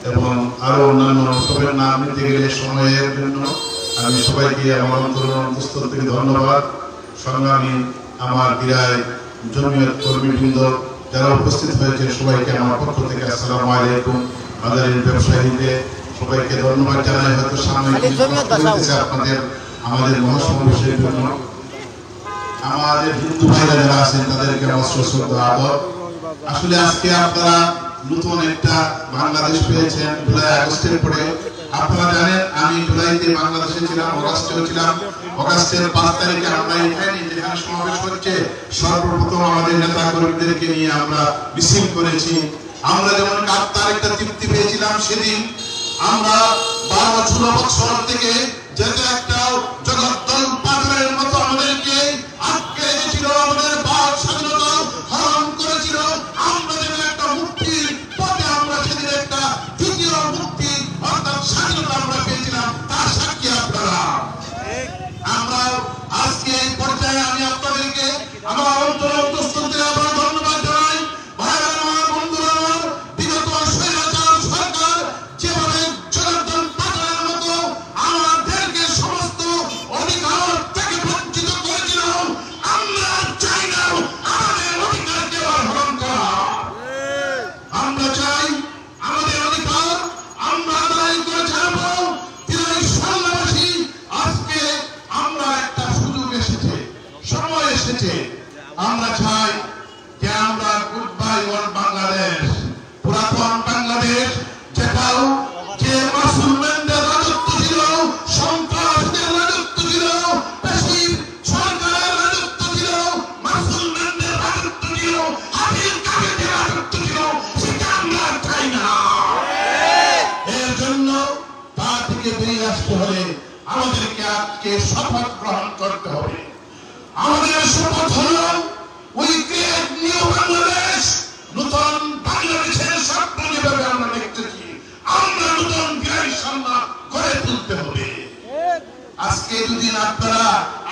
এবং আরো অন্যান্য সবের নাম নিতে গেলে সময়ের জন্য আমি সবাইকে আমার অন্তঃস্থল থেকে ধন্যবাদ। সংগ্রামী আমার বিরায় জমিয়ত কর্মীবৃন্দ যারা উপস্থিত হয়েছে সবাইকে আমার পক্ষ থেকে আসসালামু আলাইকুম। বাজারের ব্যবসায়ীদের সবাইকে ধন্যবাদ জানাই। হয়তো সামনে আপনাদের আমাদের মহাসমাবেশের জন্য আমাদের হিন্দু ভাইরা যারা আছেন তাদেরকে অস্ত্র শ্রদ্ধা আদর। আসলে আজকে আপনারা নতুন একটা বাংলাদেশ পেয়েছেন জুলাই আগস্টের পরে। আপনারা জানেন আমি জুলাইতে বাংলাদেশে ছিলাম, অগাস্টেও ছিলাম। অগাস্টের 5 তারিখে আমরা এখানে যেখানে সমাবেশ হচ্ছে সর্বপ্রথম আমাদের নেতা কর্মীদেরকে নিয়ে আমরা মিছিল করেছি। আমরা যেমন আত্মার একটা তৃপ্তি পেয়েছিলাম সেদিন, আমরা 12-16 বছর থেকে যেটা একটা জগদ্দল পাথরের মতো আমাদেরকে আটকে রেখেছিল, আমাদের বাক স্বাধীনতা হরণ করেছিল। আমরা যেন একটা মুক্তির পথে আমরা সেদিন একটা দ্বিতীয় মুক্তি অর্থাৎ স্বাধীনতা আমরা পেয়েছিলাম, তার সাক্ষী আপনারা। আমরা আজকে এই পর্যায়ে আমি আপনাদেরকে আমার অন্তঃস্থল থেকে আবার ধন্যবাদ জানাই। ভাইরা আমার, বন্ধুরা আমার, বিগত স্বৈরাচার সরকার যেভাবে জগদ্দল পাথরের মতো আমাদেরকে সমস্ত অধিকার থেকে বঞ্চিত করেছিল, আমরা চাই না আমাদের অধিকারকে হরণ করা। আমরা চাই আমাদের অধিকার আমরা আদায় করে ছাড়বো। তিরাশি আজকে আমরা একটা সুযোগ এসেছে, সময় এসেছে। আমরা চাই যে আমরা গুড বাই ওয়ান বাংলাদেশ, পুরাতন বাংলাদেশ যেটাও যে মুসলমানদের রাজত্ব ছিল, সন্ত্রাসীদের রাজত্ব ছিল, পেশির সরকারের রাজত্ব ছিল, মুসলমানদের রাজত্ব ছিল, হাবিল কাবিলের রাজত্ব ছিল, সেটা আমরা চাই না। এর জন্য তা থেকে বেরিয়ে আসতে হলে আমাদেরকে আজকে শপথ গ্রহণ করতে হবে। আমাদের শপথ হল উই ক্রিয়েট নিউ বাংলাদেশ। নতুন বাংলাদেশের স্বপ্ন যেভাবে আমরা দেখতেছি, আমরা নতুন বিরাইসাল্লা গড়ে তুলতে হবে। আজকে দুদিন আপনারা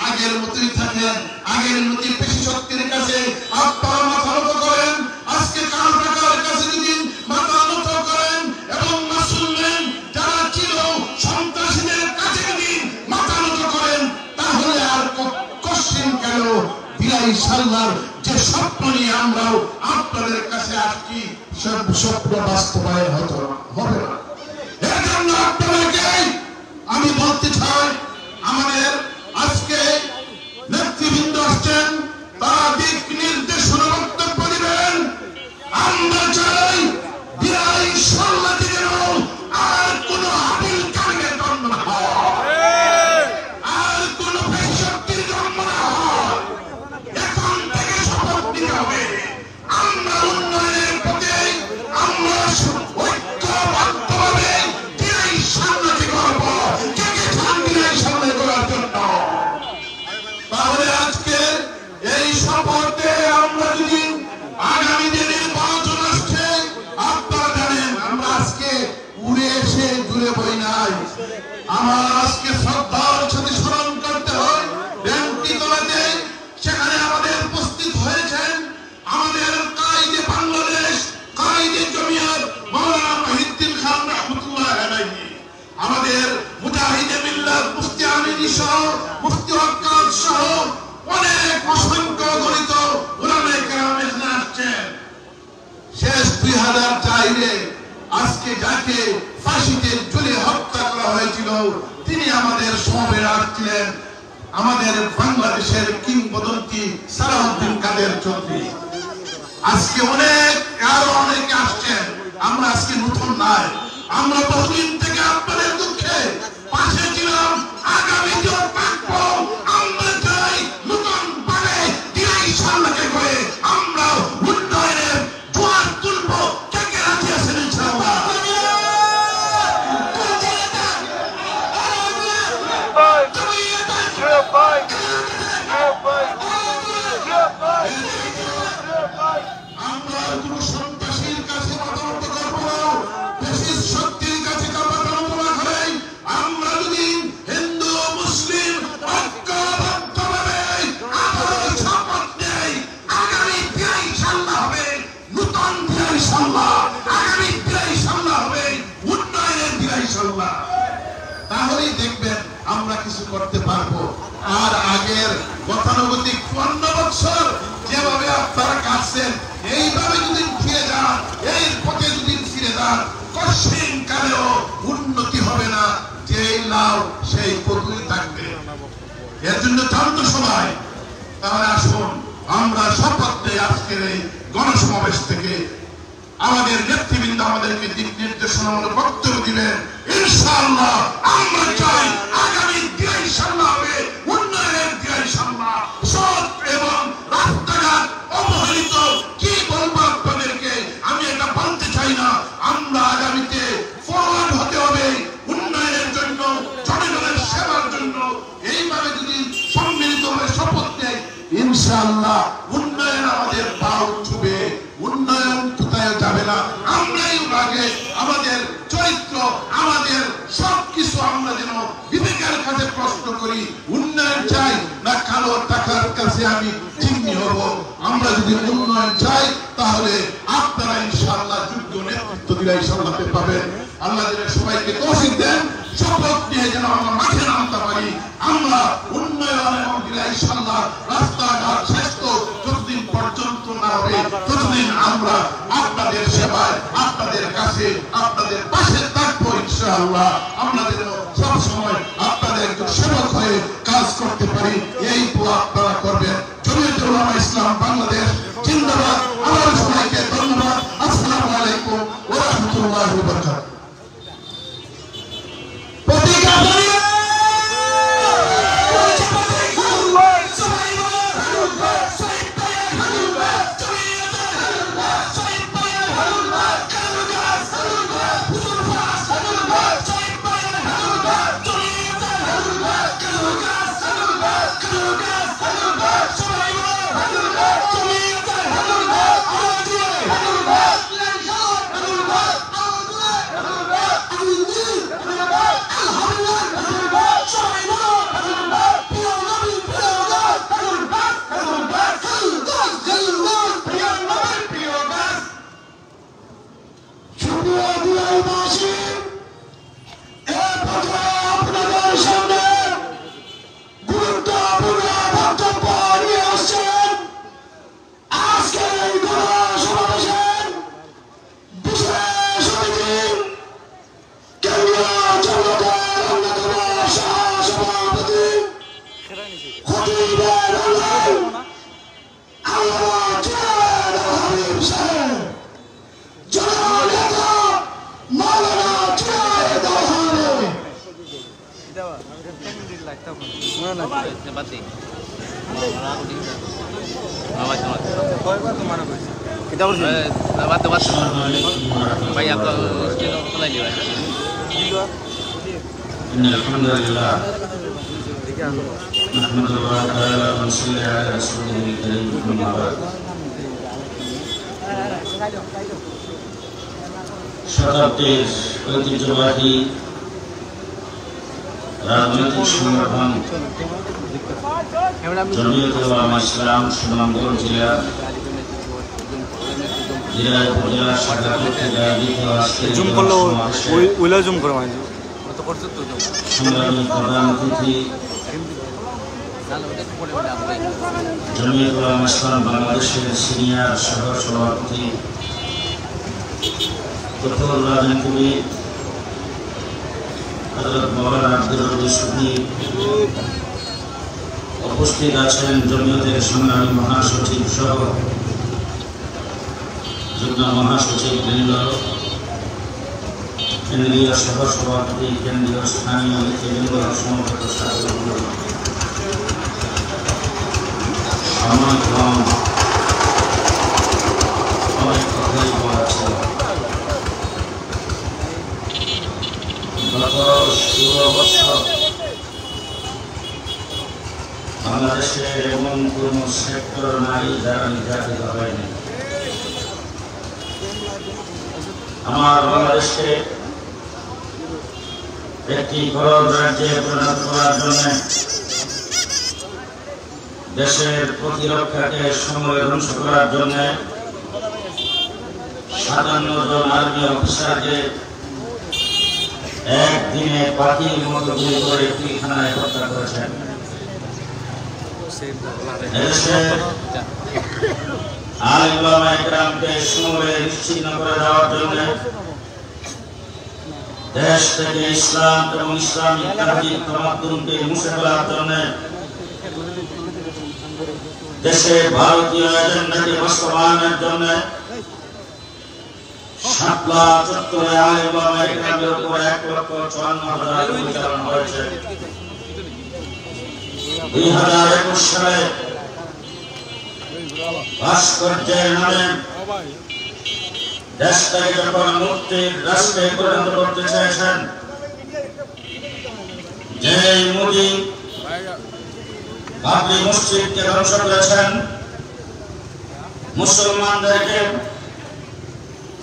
আগের মতোই থাকেন, আগের মতোই পেশি শক্তির কাছে আপনারা মাথা নত করেন, আজকে কাল টাকার কাছে দুদিন মাথা নত করেন, এবং মুসলমান যারা ছিল সন্ত্রাসীদের কাছে দুদিন মাথা নত করেন, তাহলে আর কোশ্চেন কেন বিরাইসাল্লার যে স্বপ্ন নিয়ে আমরাও আপনাদের কাছে আসছি সব স্বপ্ন বাস্তবায়ন হবে না। এর জন্য আপনাদেরকে আমি বলতে চাই, আমাদের আজকে নেতৃবৃন্দ আসছেন, তারা দিক নির্দেশনা বক্তব্য দিবেন। আমরা চাই বিরাইসাল্লাহ যেন আর কোন হাবিল কাবিলের জন্ম না হয়, আর কোন শক্তির জন্ম না হয়। এখন থেকে শপথ নিতে হবে আমরা উন্নয়নের পথে, আমরা ঐক্যবদ্ধভাবে বিরাইসাল্লাহকে গড়ব, কে চান বিরাইসাল্লাহ গড়ার জন্য। তাহলে আজকে এই শপথে আমরা যদি আগামী দিনে নির্বাচন আসছে, আপনারা জানেন আমরা আজকে উড়ে এসে দূরে বই নাই। আমার আজকে শ্রদ্ধার সাথে স্মরণ করতে হয় ব্যাংকটি তলাতে, সেখানে আমাদের উপস্থিত হয়েছেন আমাদের কায়েদে বাংলাদেশ, কায়েদে জমিয়ত মাওলানা মহিউদ্দিন খান রাহমাতুল্লাহ আলাইহি, আমাদের মুজাহিদে মিল্লাত মুফতি আমিনী সহ মুফতি ওয়াক্কাস সহ অনেক অসংখ্য গণিত উলামায়ে কেরাম এখানে আসছেন। শেষ 2004-এ আজকে যাকে ফাঁসিতে ঝুলে হত্যা করা হয়েছিল তিনি আমাদের সমাবেশে আসছিলেন, আমাদের বাংলাদেশের কিংবদন্তি সালাউদ্দিন কাদের চৌধুরী। আজকে আরো অনেকে আসছেন। আমরা আজকে নতুন নাই, আমরা বহুদিন থেকে আপনাদের দুঃখে পাশে ছিলাম, আগামীতেও থাকবো। আমরা চাই নতুন ভাবে বিরাইসাল্লাহকে করে আমরা উন্নয়নের জোয়ার তুলবো। কে কে রাজি আছেন ইনশাআল্লাহ? করতে পারবো। আর আগের গতানুগতিক 54 বছর যেভাবে আপনারা কাটছেন, এইভাবে যদি ফিরে যান, এই পথে যদি ফিরে যান, কঠিন কালেও উন্নতি হবে না। যেই লাভ সেই পথই থাকবে। এর জন্য জানতো সবাই। তাহলে আসুন আমরা শপথ নেই আজকের এই গণসমাবেশ থেকে। আমাদের নেতৃবৃন্দ আমাদেরকে দিক নির্দেশনামূলক বক্তব্য দিলেন। ইনশাআল্লাহ আমরা চাই আগামী দিনে ইনশাআল্লাহ হবে উন্নয়নের দিনে ইনশাআল্লাহ। সৎ এবং রাস্তাঘাট অবহেলিত, কি বলবো আপনাদেরকে, আমি এটা বলতে চাই না। আমরা আগামীতে ফরওয়ার্ড হতে হবে উন্নয়নের জন্য, জনগণের সেবার জন্য। এইভাবে যদি সম্মিলিতভাবে শপথ নেই, ইনশাআল্লাহ উন্নয়ন আমাদের পা উঠবে। উন্নয়ন কোথায় যাবে না। আমরাই আগে আমাদের চরিত্র, আমাদের সবকিছু আমরা যেন বিবেকের কাছে প্রশ্ন করি। উন্নয়ন চাই না কালো টাকার কাছে আমি চিহ্নি হব। আমরা যদি উন্নয়ন চাই তাহলে আপনারা ইনশাআল্লাহ যোগ্য নেতৃত্ব দিলে ইনশাআল্লাহ পাবেন। আল্লাহ যেন সবাইকে তৌফিক দেন, শপথ নিয়ে যেন আমরা মাঠে নামতে পারি। আমরা উন্নয়ন এবং দিলে ইনশাআল্লাহ রাস্তাঘাট স্বাস্থ্য যতদিন পর্যন্ত না হবে ততদিন আমরা আপনাদের সেবায়, আপনাদের কাছে, আপনাদের পাশে থাকবো ইনশাআল্লাহ। আমরা যেন সবসময় আপনাদের সেবক হয়ে কাজ করতে পারি, এই দোয়া আপনারা করবেন। জমিয়তুল উলামা ইসলাম বাংলাদেশ জিন্দাবাদ। আমার সবাইকে ধন্যবাদ। আসসালামু আলাইকুম ওয়া রাহমাতুল্লাহি ওয়া বারাকাতুহু। শতাব্দীর ঐতিহ্যবাহী রাজনৈতিক সংগঠন জমিয়তুল উলামা ইসলাম সুনামগঞ্জ জেলা উপজেলা শাখা কর্তৃক আয়োজিত আজকের সংগ্রামী প্রধান অতিথি জমিয়তুল উলামা ইসলাম বাংলাদেশের সিনিয়র সহ সভাপতি প্রথম রাজনীতিবিদ হযরত মাওলানা আব্দুর রব সুফি, উপস্থিত আছেন জমিয়তের সংগ্রামী মহাসচিব সহ যুগ্ম মহাসচিব বৃন্দ, কেন্দ্রীয় সহ সভাপতি, কেন্দ্রীয় স্থানীয় নেতৃবৃন্দ, সমবেত ছাত্রবৃন্দ, অনেক কথাই বলা ছিল। গত 16 বছর বাংলাদেশের এমন কোন সেক্টর নাই যারা নির্যাতিত হয়নি। আমার বাংলাদেশকে একটি গণ রাজ্যে পরিণত করার জন্য, দেশের প্রতিরক্ষাকে সময়ে ধ্বংস করার জন্য 57 জন আর্মি অফিসারকে একদিনে পাখির মতো গুলি করে পিলখানায় হত্যা করেছেন। আলেম ওলামা ইকরামকে সমূলে নিশ্চিহ্ন করে দেওয়ার জন্য দেশ থেকে ইসলাম এবং ইসলামী তাহজিব তামাদ্দুনকে মুছে ফেলার জন্য দেশে ভারতীয় এজেন্ডাকে বাস্তবায়নের জন্য শাপলা চত্বরে আলেম ওলামা ইকরামের উপর 1,54,000 গুলি চালানো হয়েছে। 2021 সালে ভাস্কর্যের নামে দেশটাকে যখন মুক্তির রাষ্ট্রে পরিণত করতে চেয়েছেন, যে মোদী বাবরি মসজিদকে ধ্বংস করেছেন, মুসলমানদেরকে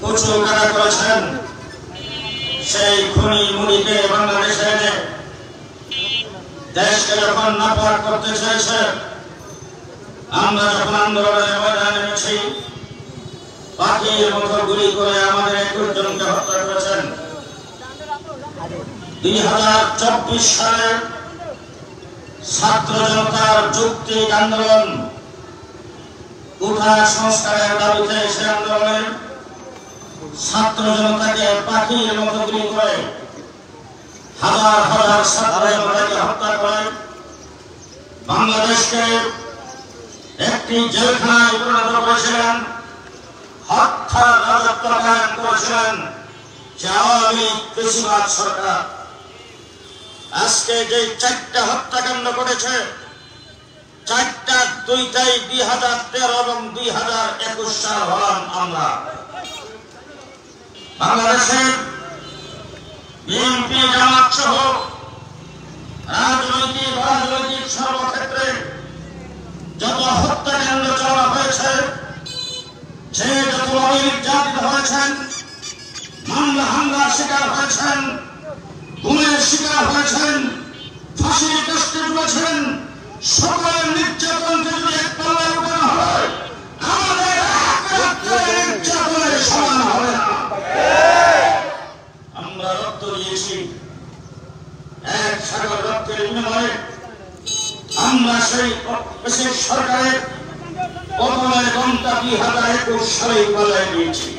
কুচকাটা করেছেন, সেই খুনি মুদিকে বাংলাদেশে এনে দেশকে যখন নাপাক করতে চেয়েছে, আমরা যখন আন্দোলনের ময়দানে নেমেছি, পাখির মতো গুলি করে আমাদের 21 জনকে হত্যা করেছেন। 2024 সালে ছাত্র জনতার যৌক্তিক আন্দোলন কোটা সংস্কারের দাবিতে সে আন্দোলনের ছাত্র জনতাকে পাখির মতো গুলি করে হাজার হাজার ছাত্র জনতাকে হত্যা করে বাংলাদেশকে একটি জেলখানায় পরিণত করেছিলেন, হত্যার রাজত্ব কায়েম করেছিলেন আওয়ামী ফ্যাসিবাদ সরকার। আজকে যে 4টা হত্যাকাণ্ড করেছে, 4টার 2টাই 2013 এবং 2021 সাল হলাম আমরা। বাংলাদেশের বিএনপি জামাত সহ রাজনৈতিক সর্বক্ষেত্রে যত হত্যাকাণ্ড চালানো হয়েছে, যে যত নির্যাতিত হয়েছেন, মামলা হামলার শিকার হয়েছেন, গুমের শিকার হয়েছেন, ফাঁসির কষ্টে ডুবেছেন, সকলের নির্যাতনকে যদি এক পাল্লায় উঠানো হয়, আমাদের নির্যাতনের সমান হবে না। আমরা রক্ত দিয়েছি, এক সাগর রক্তের বিনিময়ে আমরা সেই সরকারের পতনের ঘন্টা 2021 সালে বাজায় দিয়েছি।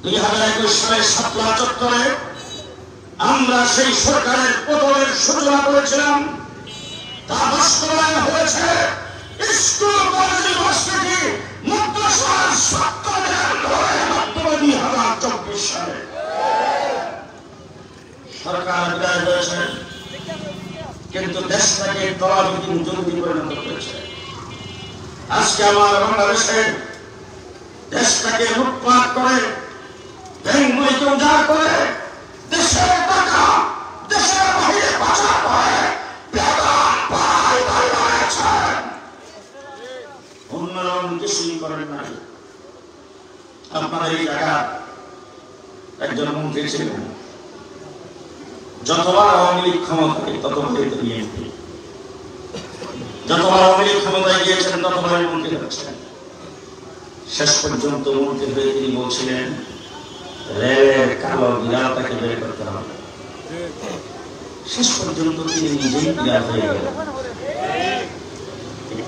2021 সালে শাপলা চত্বরে আমরা সেই সরকারের পতনের সূচনা করেছিলাম, তা বাস্তবায়ন হয়েছে। স্কুল কলেজ ইউনিভার্সিটি মাদ্রাসার ছাত্রদের আন্দোলনের মাধ্যমে 2024 সালে সরকার বিদায় হয়েছে, কিন্তু দেশটাকে তলাবিহীন জঙ্গি পরিণত করেছে। আজকে আমার বাংলাদেশের দেশটাকে লুটপাট করে, ব্যাংকগুলিকে উজাড় করে, দেশের টাকা দেশের বাহিরে পাচার করে বেতন পায় বাড়িয়েছেন। উন্নয়ন কিছুই করেন নাই। আপনারা এই জায়গা একজন মন্ত্রী ছিলেন, যতবার আওয়ামী লীগ ক্ষমতায় ততবারই বিএনপি, যতবার আওয়ামী লীগ ক্ষমতায় গিয়েছেন ততবারই মন্ত্রী হচ্ছেন। শেষ পর্যন্ত মন্ত্রী হয়ে তিনি বলছিলেন রেলের কালো বিড়ালটাকে বের করতে হবে। শেষ পর্যন্ত তিনি নিজেই বিড়াল হয়ে গেলেন।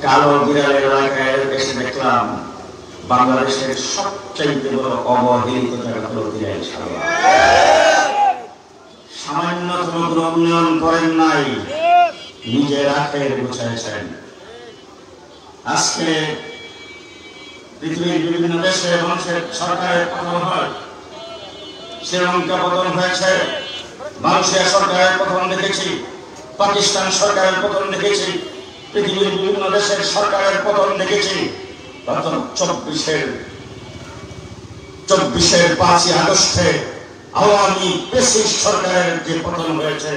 কালো বিড়ালের এলাকায় এসে দেখলাম বাংলাদেশের সবচাইতে বড় অবহেলিত জায়গা হলো দিনাজপুর। সামান্যতম উন্নয়ন করেন নাই, নিজের আখের গুছাইছেন। আজকে পৃথিবীর বিভিন্ন দেশে মানুষের সরকারের পতন হয়, শ্রীলঙ্কা পতন হয়েছে, মালয়েশিয়া সরকারের পতন দেখেছি, পাকিস্তান সরকারের পতন দেখেছি, পৃথিবীর বিভিন্ন দেশের সরকারের পতন দেখেছি। গত 24-এর 5ই আগস্টে আওয়ামী ফ্যাসিস্ট সরকারের যে পতন হয়েছে,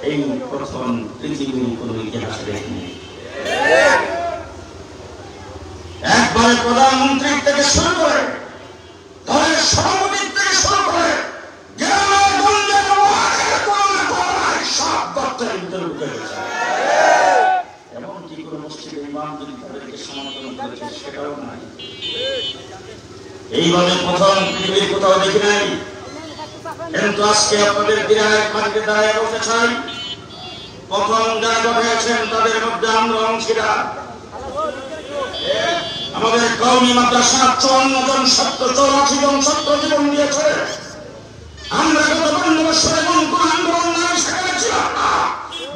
এই পতন পৃথিবীর কোনো ইতিহাসে দেখিনি। একবারে প্রধানমন্ত্রী থেকে শুরু করে, দলের সভাপতি থেকে শুরু করে, সব দপ্তরের ভিতরে ঢুকে গেছে। এমনকি কোন মসজিদে ইমাম যদি তাদেরকে সমর্থন করেছে সেটাও নাই। এইভাবে প্রথম পৃথিবীর কোথাও দেখি নাই। কিন্তু আজকে আপনাদের বিরাট মাটিতে দাঁড়িয়ে বলতে চাই, প্রথম যারা ঘটেছেন তাদের মধ্যে আমরা অংশীদার। আমাদের কওমি মাদ্রাসা 54 জন ছাত্র 84 জন ছাত্র জীবন দিয়েছে। আমরা গত 5 বছরে কোন আন্দোলন নাই সেখানে ছিলাম না,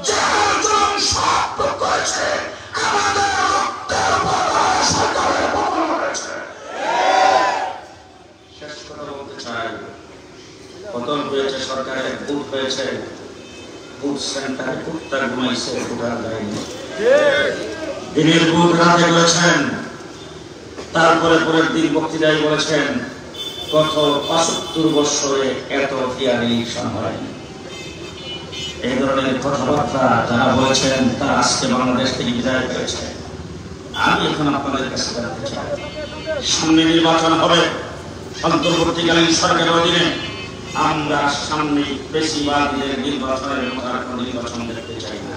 যে আন্দোলন সব করেছে আমাদের রক্তের বদলে সরকারের পতন হয়েছে। শেষ কথা বলতে চাই, পতন হয়েছে সরকারের, ভোট হয়েছে, ভোট সেন্টারে কুত্তা ঘুমাইছে, ভোটার যায়নি। দিনের ভোট রাতে করেছেন, তারপরে পরের দিন বক্তৃতায় বলেছেন গত 75 বছরে এত ফেয়ার ইলেকশন হয়নি। এই ধরনের কথাবার্তা যারা বলেছেন তারা আজকে বাংলাদেশ থেকে বিদায় করেছে। আমি এখন আপনাদের কাছে জানতে চাই, সামনে নির্বাচন হবে, অন্তর্বর্তীকালীন সরকারের অধীনে আমরা সামনে বেশিরভাগের নির্বাচনের মতো আর কোনো নির্বাচন দেখতে চাই না।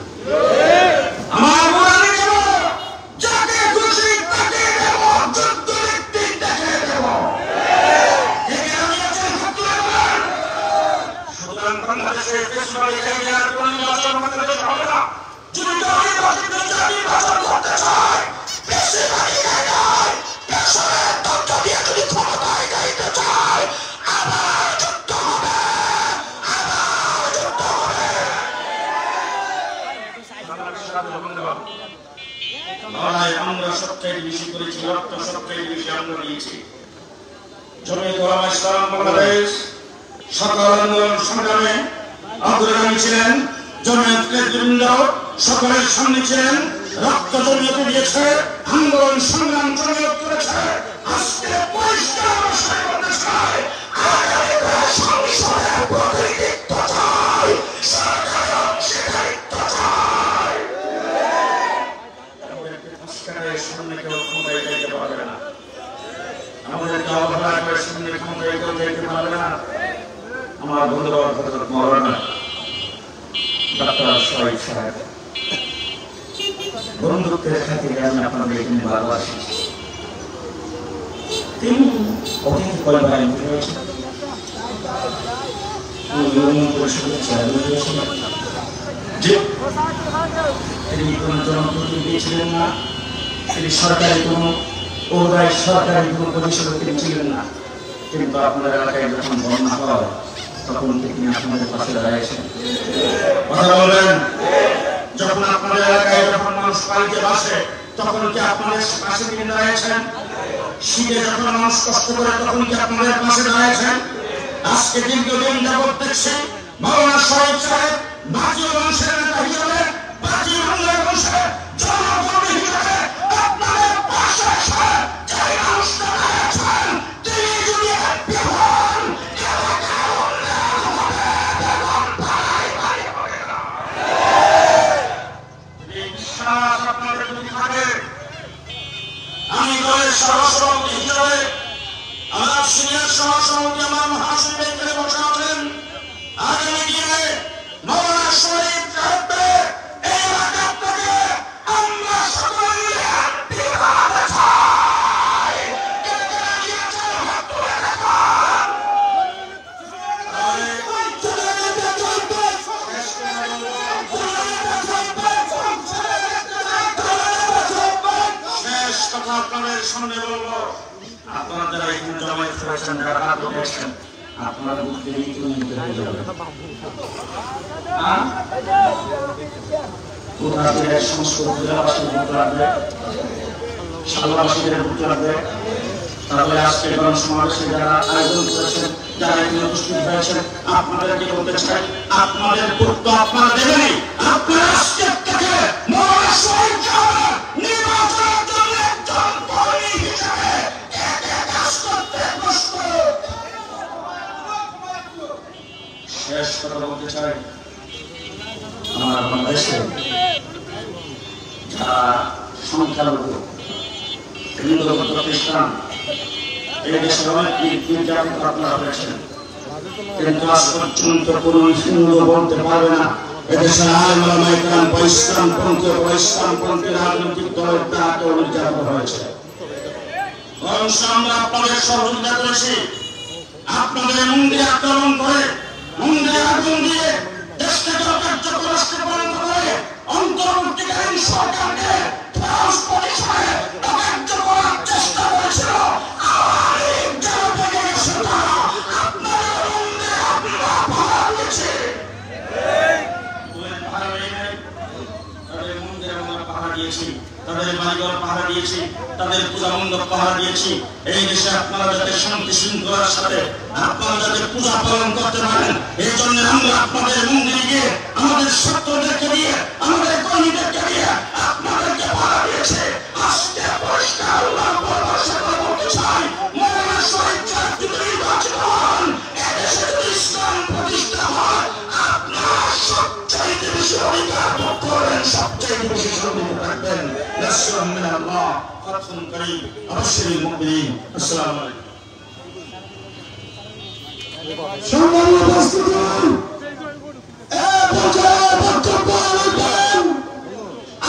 আমার আমরা সবচেয়ে বেশি করেছি, রক্ত সবচেয়ে বেশি আমরা দিয়েছি। জমিয়তুল উলামা ইসলাম বাংলাদেশ সকল আন্দোলন সংগ্রামে অগ্রগামী ছিলেন। জমিয়তের বৃন্দ সকলের সামনে ছিলেন, রক্ত জমিয়তে দিয়েছে, আন্দোলন সংগ্রাম জমিয়ত করেছে। আজকে পরিষ্কার ভাষায় বলতে চাই, আগামী সংসদের প্রতিনিধিত্ব চাই, সরকারের অংশীদারিত্ব চাই। আমাদেরকে সামনে কেউ ক্ষমতায় যেতে পারবে না, আমাদেরকে অবহেলা করে সামনে ক্ষমতায় কেউ যেতে পারবে না। আমার বন্ধুবান হযরত মাওলানা ডক্টর শরীফ সাহেব, বন্ধুত্বের খাতিরে আমি আপনাদের এখানে বারবার এসেছি। তিনি অতিথি কয়বার এমপি হয়েছেন, ইউনিয়ন পরিষদের চেয়ারম্যান হয়েছিলেন, তিনি কোন জনপ্রতিনিধি ছিলেন না, তিনি সরকারি কোন ওদায় সরকারি কোন পরিষদে তিনি ছিলেন না। কিন্তু আপনার এলাকায় যখন বন্যা হয় তখন তিনি আপনাদের পাশে দাঁড়িয়েছেন। কথা বলবেন, যখন আপনাদের এলাকায় যখন মানুষ বাড়িতে বাসে তখন কি আপনাদের পাশে তিনি দাঁড়িয়েছেন? শীতে যখন মানুষ কষ্ট করে তখন কি আপনাদের পাশে দাঁড়িয়েছেন? আজকে দীর্ঘদিন যাবৎ দেখছি মাওলানা শরীফ সাহেব বাকি মানুষের নেতা হিসেবে, বাকি বাংলার মানুষের জনগণের হিসেবে আপনাদের পাশে যে মানুষটা দাঁড়িয়েছেন তিনি যদি এমপি হন, আমি দলের সহসভাপতি হিসেবে আমার সিনিয়র সহসভাপতি আমার মহাসচিব এখানে বসে আছেন। আগামী দিনে মাওলানা শরীফ সাহেবের এই এলাকা থেকে আমরা সকলে মিলে এমপি বানাতে চাই। শেষ কথা আপনাদের সামনে বলবো, আপনারা যারা এখানে জমায়েত করেছেন, যারা হাত উঠেছেন, আপনারা বুঝতে হয়ে যাবে। কোথায় সমস্ত জেলাবাসীর বুঝতে লাগবে, সালবাসীদের বুঝতে লাগবে। তারপরে আজকে গণসমাবেশে যারা আয়োজন করেছেন, যারা এখানে উপস্থিত হয়েছেন, আপনাদেরকে বলতে চাই, আপনাদের গুরুত্ব আপনারা দেবেনই। আপনারা আজকে থেকে মাওলানা শরীফ সাহেব নির্বাচনের জন্য একজন কর্মী হিসেবে কাজ করতে প্রস্তুত। শেষ কথা বলতে চাই, আমার বাংলাদেশে যারা সংখ্যালঘু হিন্দু খ্রিস্টান, এই দেশের অনেক নির্যাতিত আপনারা হয়েছেন, কিন্তু আজ পর্যন্ত কোন হিন্দু বলতে পারবে না এদেশের আলেম ওলামা ইকরাম ইসলামপন্থী রাজনৈতিক দলের দ্বারা কেউ নির্যাতিত হয়েছে। বরং আমরা আপনাদের সহযোগিতা করেছি, আপনাদের মন্দিরে আক্রমণ করে মন্দিরে আগুন দিয়ে দেশটাকে অকার্যকর রাষ্ট্রে পরিণত করে অন্তর্বর্তীকালীন সরকারকে ফেরত পরিচয়ে অকার্য করার চেষ্টা করেছিল আওয়ামী লীগ জনপদের সেটা আপনাদের মন্দিরে আপনারা পাহারা দিয়েছে। তাদের মন্দিরে আমরা পাহারা দিয়েছি, তাদের বাড়িঘর পাহারা দিয়েছি, তাদের পূজা মণ্ডপ পাহারা দিয়েছি। এই দেশে আপনারা যাতে শান্তি শৃঙ্খলার সাথে আপনারা যাতে পূজা পালন করতে পারেন, এই জন্য আমরা আপনাদের মন্দিরে গিয়ে আমাদের ছাত্রদেরকে দিয়ে আমাদের কর্মীদেরকে দিয়ে আপনাদেরকে পাহারা দিয়েছে। আজকে পরিষ্কার আল্লাহ বলতে চাই, মৌলানা শহীদ সাহেব যদি নির্বাচিত হন, এদেশে যদি ইসলাম প্রতিষ্ঠা হয়, আপনারা সবচাইতে বেশি অধিকার ভোগ করবেন, সবচাইতে বেশি সুবিধা রাখবেন। নাসরুম মিনাল্লাহ, ফাতহুন করিম, আবশিরিল মুমিনিন। আসসালামু আলাইকুম। সম্মানীয় উপস্থিতি, পর্যায়ে বক্তব্য রাখবেন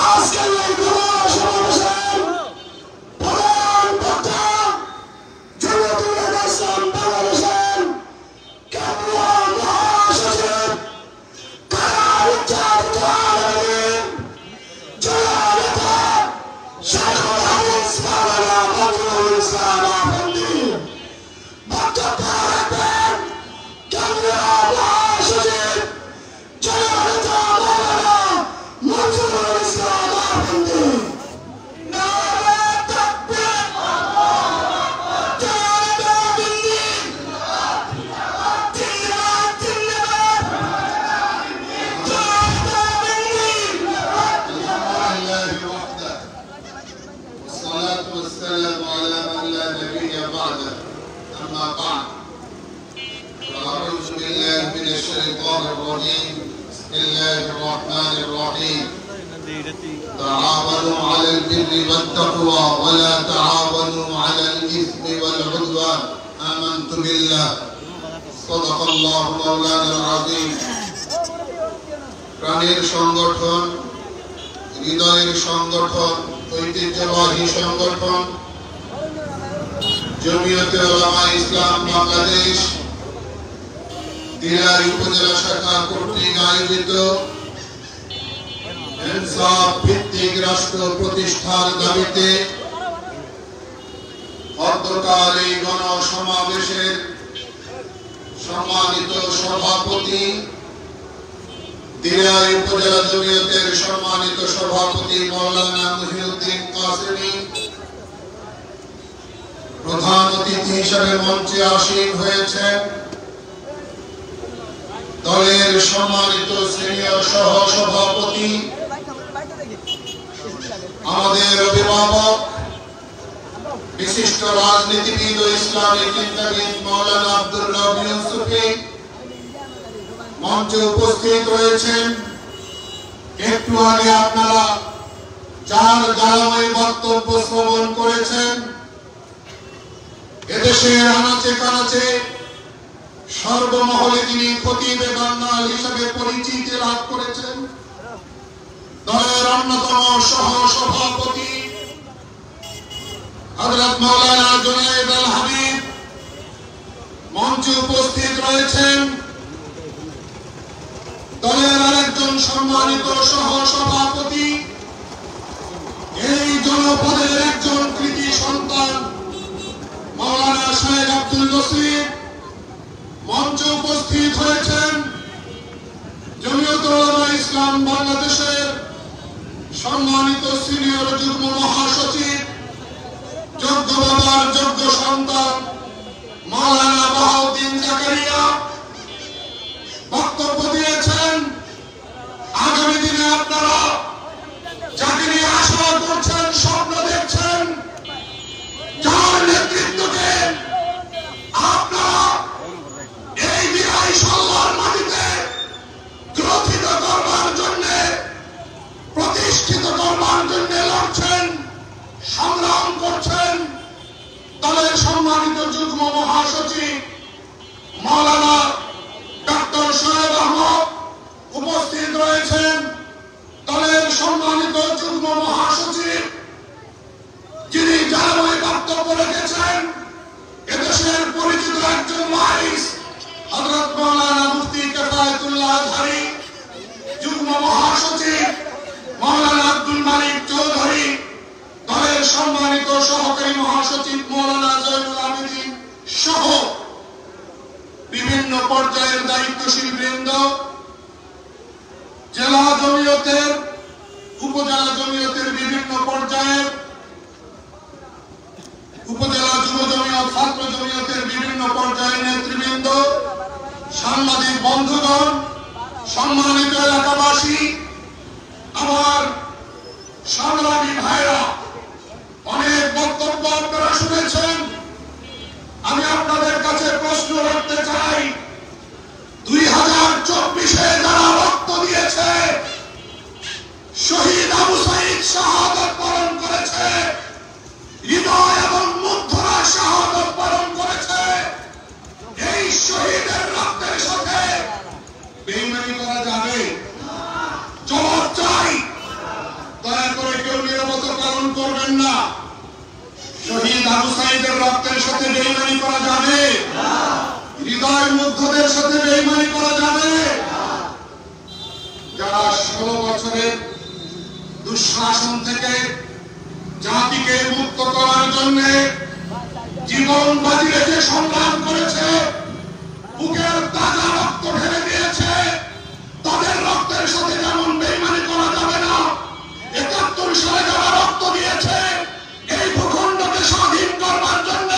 আজকের এই সমাবেশের প্রধান বক্তা জমিয়তুল উলামা ইসলাম বাংলাদেশের কেন্দ্রীয় মহাসচিব কারারুজ্জামান আলমগীর, জেলা নেতা শাইখুল হাদিস মাওলানা বদরুল ইসলাম আফন্দি। বক্তব্য রাখবেন কেন্দ্রীয় মহাসচিব জেলা নেতা মাওলানা মনজুরুল ইসলাম আফন্দি। নারে তাকবীর, জেলা নেতা দিল্লি, জিন্দাবাদ জিন্দাবাদ, জেলা নেতা দিল্লি। لله وحده والصلاة والسلام على من لا نبي بعده أما بعد فأعوذ بالله من الشيطان الرجيم بسم الله الرحمن الرحيم تعاونوا على البر والتقوى ولا تعاونوا على الإثم والعدوان آمنت بالله صدق الله مولانا العظيم প্রাণের সংগঠন, হৃদয়ের সংগঠন, ঐতিহ্যবাহী সংগঠন জমিয়তে উলামা ইসলাম বাংলাদেশ দিনার উপজেলা শাখা কর্তৃক আয়োজিত ইনসাফ ভিত্তিক রাষ্ট্র প্রতিষ্ঠার দাবিতে অধ্যকার এই গণসমাবেশের সম্মানিত সভাপতি, দিনার উপজেলা জমিয়তের সম্মানিত সভাপতি মাওলানা মুহিউদ্দিন কাসেমী, প্রধান অতিথি হিসেবে মঞ্চে আসীন হয়েছেন দলের সম্মানিত সিনিয়র সহ সভাপতি, আমাদের অভিভাবক, বিশিষ্ট রাজনীতিবিদ ও ইসলামী চিন্তাবিদ মাওলানা আব্দুর রব ইউসুফী মঞ্চে উপস্থিত রয়েছেন। একটু আগে আপনারা যার জ্বালাময় বক্তব্য শ্রবণ করেছেন, এদেশের আনাচে কানাচে সর্বমহলে তিনি খতিবে বাংলার হিসাবে পরিচিতি লাভ করেছেন। দলের অন্যতম সহ সভাপতি হযরত মাওলানা জুনায়েদ আল হাবিব মঞ্চে উপস্থিত রয়েছেন। দলের আরেকজন সম্মানিত সহ সভাপতি, এই জনপদের একজন কৃতি সন্তান মাওলানা শাহেদ আব্দুল নসির মঞ্চে উপস্থিত হয়েছেন। জমিয়তুল উলামা ইসলাম বাংলাদেশের সম্মানিত সিনিয়র যুগ্ম মহাসচিব, যোগ্য বাবার যোগ্য সন্তান মাওলানা বাহাউদ্দিন জাকারিয়া বক্তব্য দিয়েছেন। আগামী দিনে আপনারা যাকে নিয়ে আশা করছেন, স্বপ্ন দেখছেন, যার নেতৃত্বকে আপনারা এই বিরাই সাল্লার মাটিতে গ্রথিত করবার জন্য, প্রতিষ্ঠিত করবার জন্য লড়ছেন, সংগ্রাম করছেন। দলের সম্মানিত যুগ্ম মহাসচিব মাওলানা ডক্টর শোয়েব আহমদ উপস্থিত রয়েছেন। দলের সম্মানিত যুগ্ম মহাসচিব যিনি জ্বালাময় বক্তব্য রেখেছেন, এদেশের পরিচিত একজন ওয়াইস হযরত মাওলানা মুফতি মাওলানা আব্দুল মালিক চৌধুরী, দলের সম্মানিত সহকারী মহাসচিব মাওলানা জয়নুল আবেদিন সহ বিভিন্ন পর্যায়ের দায়িত্বশীল বৃন্দ, জেলা জমিয়তের, উপজেলা জমিয়তের বিভিন্ন পর্যায়ের, উপজেলা যুব জমিয়ত, ছাত্র জমিয়তের বিভিন্ন পর্যায়ের নেতৃবৃন্দ, সাংবাদিক বন্ধুগণ, সম্মানিত এলাকাবাসী, আমার সংগ্রামী ভাইরা, অনেক বক্তব্য আপনারা শুনেছেন। আমি আপনাদের কাছে প্রশ্ন রাখতে চাই, 2024-এ যারা রক্ত দিয়েছে, শহীদ আবু সাঈদ শাহাদাত বরণ করেছে, হৃদয় এবং মুগ্ধরা শাহাদাত বরণ করেছে, এই শহীদের রক্তের সাথে বেঈমানি করা যাবে? জবাব চাই। দয়া করে কেউ নীরবতা পালন করবেন না। শহীদ আবু সাঈদের রক্তের সাথে বেঈমানি করা যাবে? হৃদয় মুগ্ধদের সাথে বেঈমানি করা যাবে? যারা 16 বছরের দুঃশাসন থেকে জাতিকে মুক্ত করার জন্য জীবন বাজি রেখে সংগ্রাম করেছে, বুকের তাজা রক্ত ঢেলে দিয়েছে, তাদের রক্তের সাথে যেমন বেঈমানি করা যাবে না, 71 সালে যারা রক্ত দিয়েছে এই ভূখণ্ডকে স্বাধীন করবার জন্য,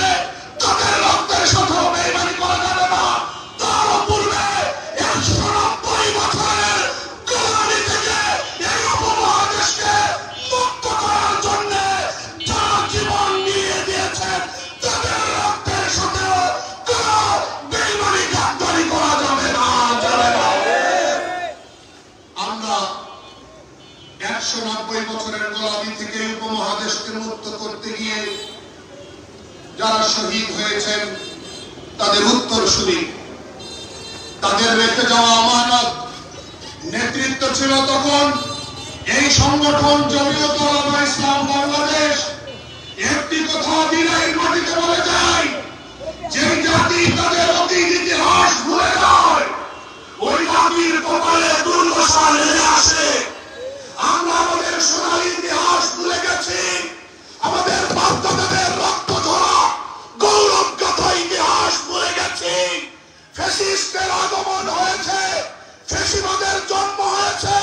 তাদের রক্তের সাথেও বেঈমানি করা যাবে না। তার পূর্বে 190 বছরের গোলামি থেকে এই উপমহাদেশকে মুক্ত করার জন্য যারা জীবন দিয়ে দিয়েছে, তাদের রক্তের সাথেও কোনো বেঈমানি গাদ্দারি করা যাবে না, যাবে না। আমরা 190 বছরের গোলামি থেকে উপমহাদেশকে মুক্ত করতে গিয়ে যারা শহীদ হয়েছেন তাদের উত্তরসূরি, তাদের রেখে যাওয়া আমানত, নেতৃত্ব ছিল তখন এই সংগঠন জমিয়ত উলামা ইসলাম বাংলাদেশ। একটি কথা দিনাইর মাটিতে বলে যায়, যে জাতি তাদের অতীত ইতিহাস ভুলে যায়, ওই জাতির কপালে দুর্দশা নেমে আসে। আমরা আমাদের সোনালী ইতিহাস ভুলে গেছি, আমাদের বাপ-দাদাদের রক্ত ঝরা গৌরব গাথা ইতিহাস ভুলে গেছি। ফ্যাসিস্টের আগমন হয়েছে, ফ্যাসিবাদের জন্ম হয়েছে।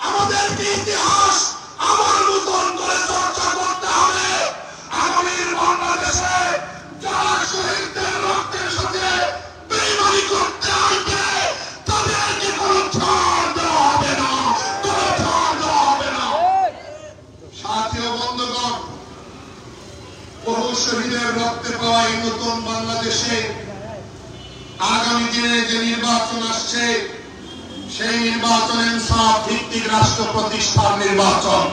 আমাদের ইতিহাস আবার নতুন করে চর্চা করতে হবে। আগামীর বাংলাদেশে যারা শহীদদের রক্তের সাথে বেঈমানি করতে আসবে, তাদেরকে কোনো ছাড় দেওয়া হবে না, কোনো ছাড় দেওয়া হবে না। সাথী ও বন্ধুগণ, বহু শহীদের রক্তে পাওয়া এই নতুন বাংলাদেশে আগামী দিনে যে নির্বাচন আসছে, সেই নির্বাচন ইনসাফ ভিত্তিক রাষ্ট্র প্রতিষ্ঠার নির্বাচন।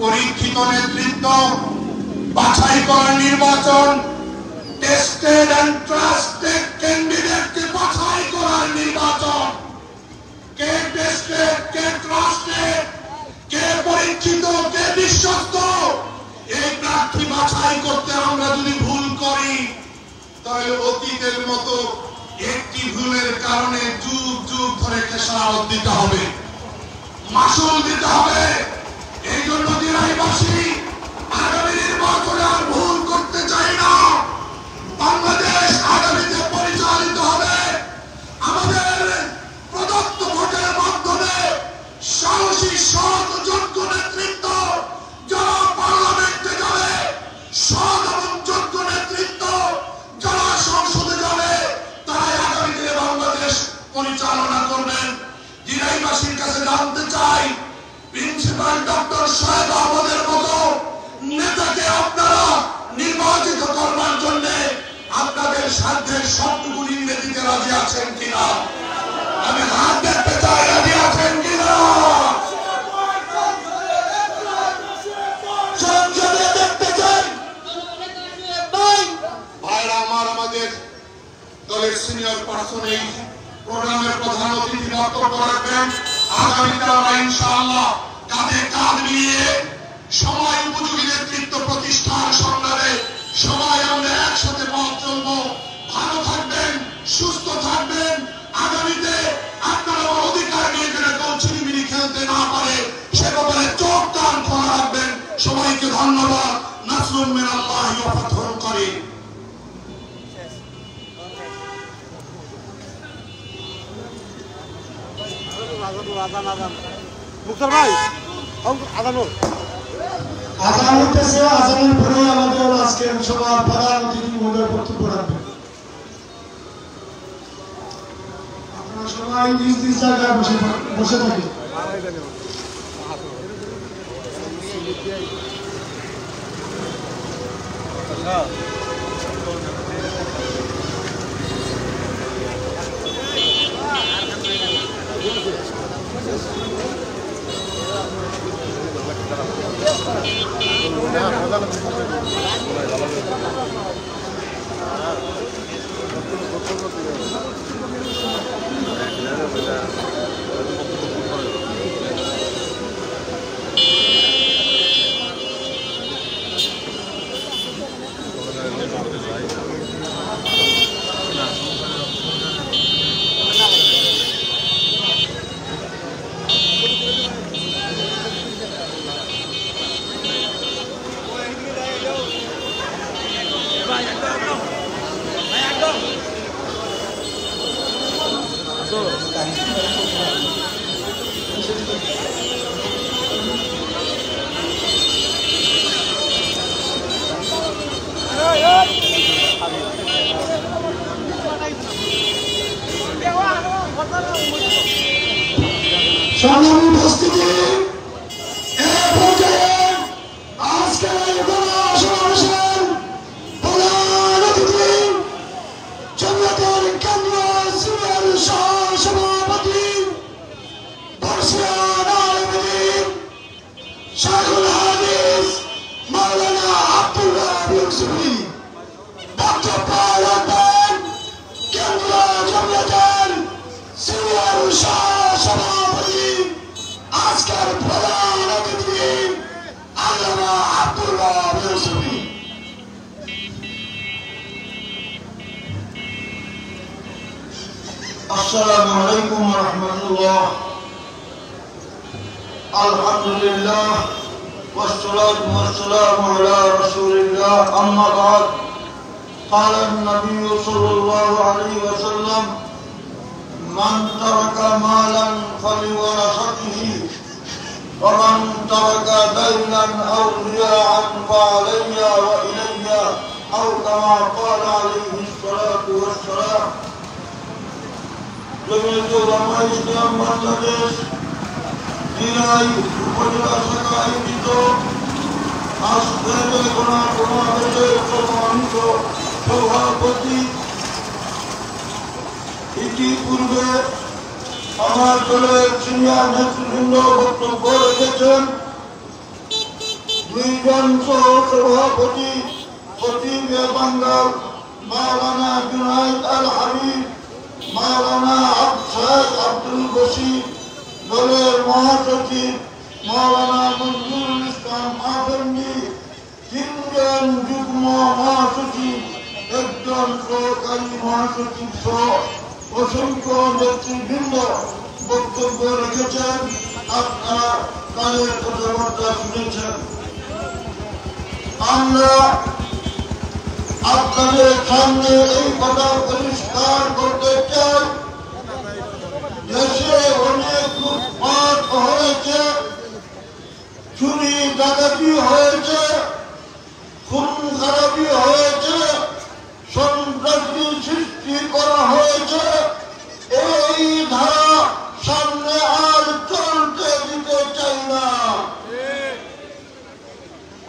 পরীক্ষিত নেতৃত্ব, বাছাই করার নির্বাচন, টেস্টেড এন্ড ট্রাস্টেড ক্যান্ডিডেটকে বাছাই করার নির্বাচন। কে টেস্টেড, কে ট্রাস্টেড, কে পরীক্ষিত, কে বিশ্বস্ত, এই প্রার্থী বাছাই করতে আমরা যদি ভুল করি, তাহলে অতীতের মতো একটি ভুলের কারণে যুগ যুগ ধরে খেসারত দিতে হবে, মাসুল দিতে হবে। এই জন্য দিনাইবাসী আগামী নির্বাচনে আর ভুল করতে চাই না। বাংলাদেশ আগামীতে পরিচালিত হবে আমাদের প্রদত্ত ভোটের মাধ্যমে সাহসী, সৎ, যোগ্য নেতৃত্ব যারা পার্লামেন্টে যাবে, সৎ এবং যোগ্য নেতৃত্ব যারা সংসদে যাবে, তারাই আগামী দিনে বাংলাদেশ পরিচালনা করবেন। দিনাইবাসীর কাছে জানতে চাই, প্রিন্সিপাল ডক্টর শহীদ আহমদের মতো নেতাকে আপনারা নির্বাচিত করবার জন্য আপনাদের সাধ্যের সবটুকু নিয়ে দিতে রাজি আছেন কিনা? আমি হাত দেখতে চাই, রাজি আছেন কিনা? সংসদে দেখতে চাই। ভাইরা আমার, আমাদের দলের সিনিয়র পার্সন এই প্রোগ্রামের প্রধান অতিথি বক্তব্য রাখবেন। আগামীতে আমরা ইনশাআল্লাহ কাঁধে কাঁধ মিলিয়ে সময় উপযোগী নেতৃত্ব প্রতিষ্ঠার সংগ্রামে সবাই আমরা একসাথে পথ চলবো। ভালো থাকবেন, সুস্থ থাকবেন। আগামীতে আপনারা অধিকার নিয়ে যেন কেউ ছিনিমিনি খেলতে না পারে ধন্যবাদ। নাসরুম মিনাল্লাহি ওয়া ফাতহুন করিম। মুক্তার ভাই আজান হইতেছে, আজানের পরে আমাদের আজকের সবার প্রধান অতিথি মহোদয় বক্তব্য রাখবেন। আপনারা সবাই নিজ নিজ জায়গায় বসে থাকি। সংগ্রামী উপস্থিতি, আজকের এই গণসমাবেশের প্রধান অতিথি জামাতের কেন্দ্রীয় সিনিয়র সহ-সভাপতি বর্ষিয়ান আলমগীর শাইখুল হাদিস মাওলানা আব্দুর রব ইউসুফী বক্তব্য রাখবেন কেন্দ্রীয় জামাতের সিনিয়র সহ-সভাপতি আজকের প্রধান অতিথি আল্লামা আব্দুর রব ইউসুফী। السلام عليكم ورحمة الله. الحمد لله والصلاة والسلام على رسول الله. أما بعد، قال النبي صلى الله عليه وسلم: من ترك مالا فلورثته، ومن ترك دينا أو ضياعا فعلي وإلي، أو كما قال عليه الصلاة والسلام. জমিয়ত উলামা ইসলাম বাংলাদেশ দিনাই উপজেলা শাখা আয়োজিত আজকের গণসমাবেশের সম্মানিত সভাপতি, ইতিপূর্বে আমার দলের সিনিয়র নেতৃবৃন্দ বক্তব্য রেখেছেন। দুইজন সহ-সভাপতি খতিবে বাঙ্গাল মাওলানা জুনাইদ আল হাবিব, মাওলানা শেখ আব্দুল বশির, দলের মহাসচিব মাওলানা মঞ্জুরুল ইসলাম আফেন্দি, তিনজন যুগ্ম মহাসচিব, একজন সহকারী মহাসচিব সহ অসংখ্য নেতৃবৃন্দ বক্তব্য রেখেছেন। আপনারা তাদের কথাবার্তা শুনেছেন। আমরা আপনাদের সামনে এই কথা পরিষ্কার করতে চাই, দেশে অনেক লুটপাট হয়েছে, চুরি ডাকাতি হয়েছে, খুন খারাপি হয়েছে, সন্ত্রাসী সৃষ্টি করা হয়েছে। এই ধারা সামনে আর চলতে দিতে চাই না।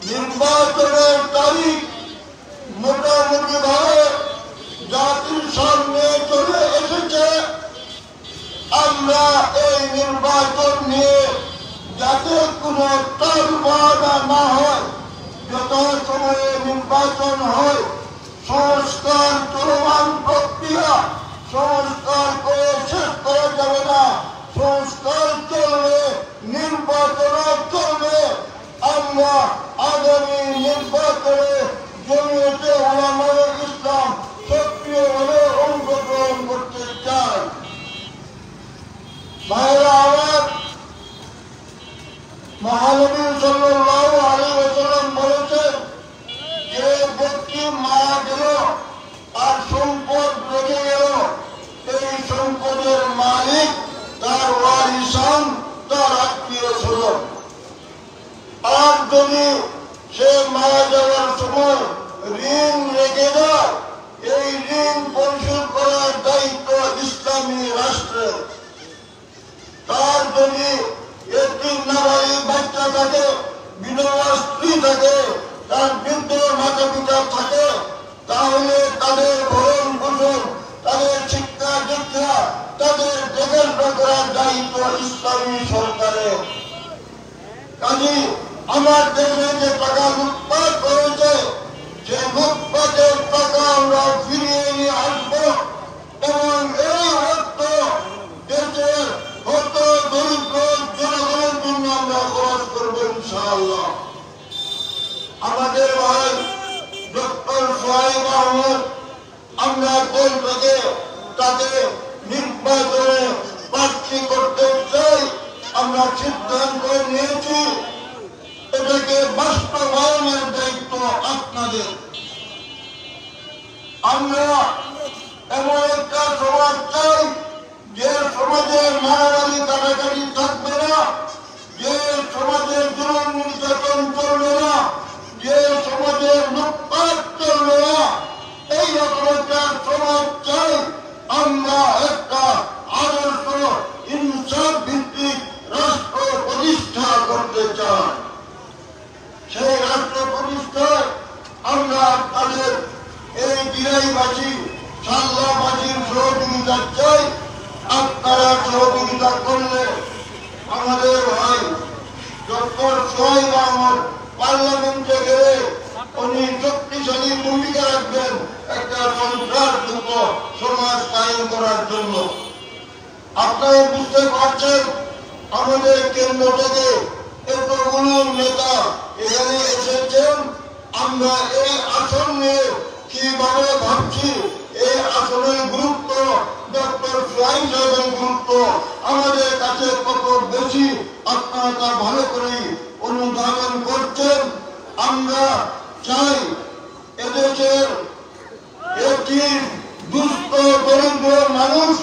নির্বাচনের তারিখ মোটামুটি ভাবে জাতির সামনে চলে এসেছে। আমরা এই নির্বাচন নিয়ে যাতে কোনো তালবাড়া না হয়, যত সময়ে নির্বাচন হয়, সংস্কার চলমান প্রক্রিয়া, সংস্কার করে শেষ করা যাবে না। সংস্কার চলবে, নির্বাচন চলবে। আমরা আগামী নির্বাচনে জমিয়তে উলামায়ে ইসলাম সক্রিয়ভাবে অংশগ্রহণ করতে চাই। ভাইরা আমার, মহানবী সাল্লাল্লাহু আলাইহি ওয়াসাল্লাম যদি সে মারা যাওয়ার সময় ঋণ রেখে দেয়, এই ঋণ পরিশোধ করার দায়িত্ব ইসলামী রাষ্ট্রের। তার যদি একটি নাবালিক বাচ্চা থাকে, বিধবা স্ত্রী থাকে, তার বৃদ্ধ মাতা পিতা থাকে, তাহলে তাদের ভরণ পোষণ, তাদের শিক্ষা দীক্ষা, তাদের দেখাশোনা করার দায়িত্ব ইসলামী সরকারের। কাজে আমার দেশে যে টাকা লুটপাট করেছে, সে লুটপাটের টাকা আমরা ফিরিয়ে নিয়ে আসবো এবং এই অর্থ দেশের কত দরিদ্র জনগণের জন্য আমরা খরচ করবো ইনশাআল্লাহ। আমাদের ভাই ডক্টর সোহাইব আহমদ, আমরা দল থেকে তাকে নির্বাচনে প্রার্থী করতে চাই। আমরা সিদ্ধান্ত নিয়েছি, এটাকে বাস্তবায়নের দায়িত্ব আপনাদের। আমরা এমন একটা সমাজ চাই যে সমাজে মারামারি কাটাকাটি থাকবে না, যে সমাজে জুলুম নির্যাতন চলবে না, যে সমাজে লুটপাট চলবে না। এই রকম একটা সমাজ চাই। আমরা একটা আদর্শ ইনসাফ ভিত্তিক রাষ্ট্র প্রতিষ্ঠা করতে চাই। সেই রাষ্ট্র প্রতিষ্ঠায় আমরা তাদের এই বিরাইবাসী সাল্লাবাসীর সহযোগিতা চাই। আপনারা সহযোগিতা করলে আমাদের ভাই ডক্টর সোহাইব আহমদ পার্লামেন্টে গেলে উনি শক্তিশালী ভূমিকা রাখবেন একটা সন্ত্রাসমুক্ত সমাজ কায়েম করার জন্য। আপনারা বুঝতে পারছেন আমাদের কেন্দ্র থেকে এতগুলো নেতা এখানে এসেছেন। আমরা এই আসন নিয়ে কিভাবে ভাবছি, এই আসনের গুরুত্ব, ডক্টর সোহাইব সাহেবের গুরুত্ব আমাদের কাছে কত বেশি আপনারা তা ভালো করেই অনুধাবন করছেন। আমরা চাই এদেশের একটি দুস্থ দরিদ্র মানুষ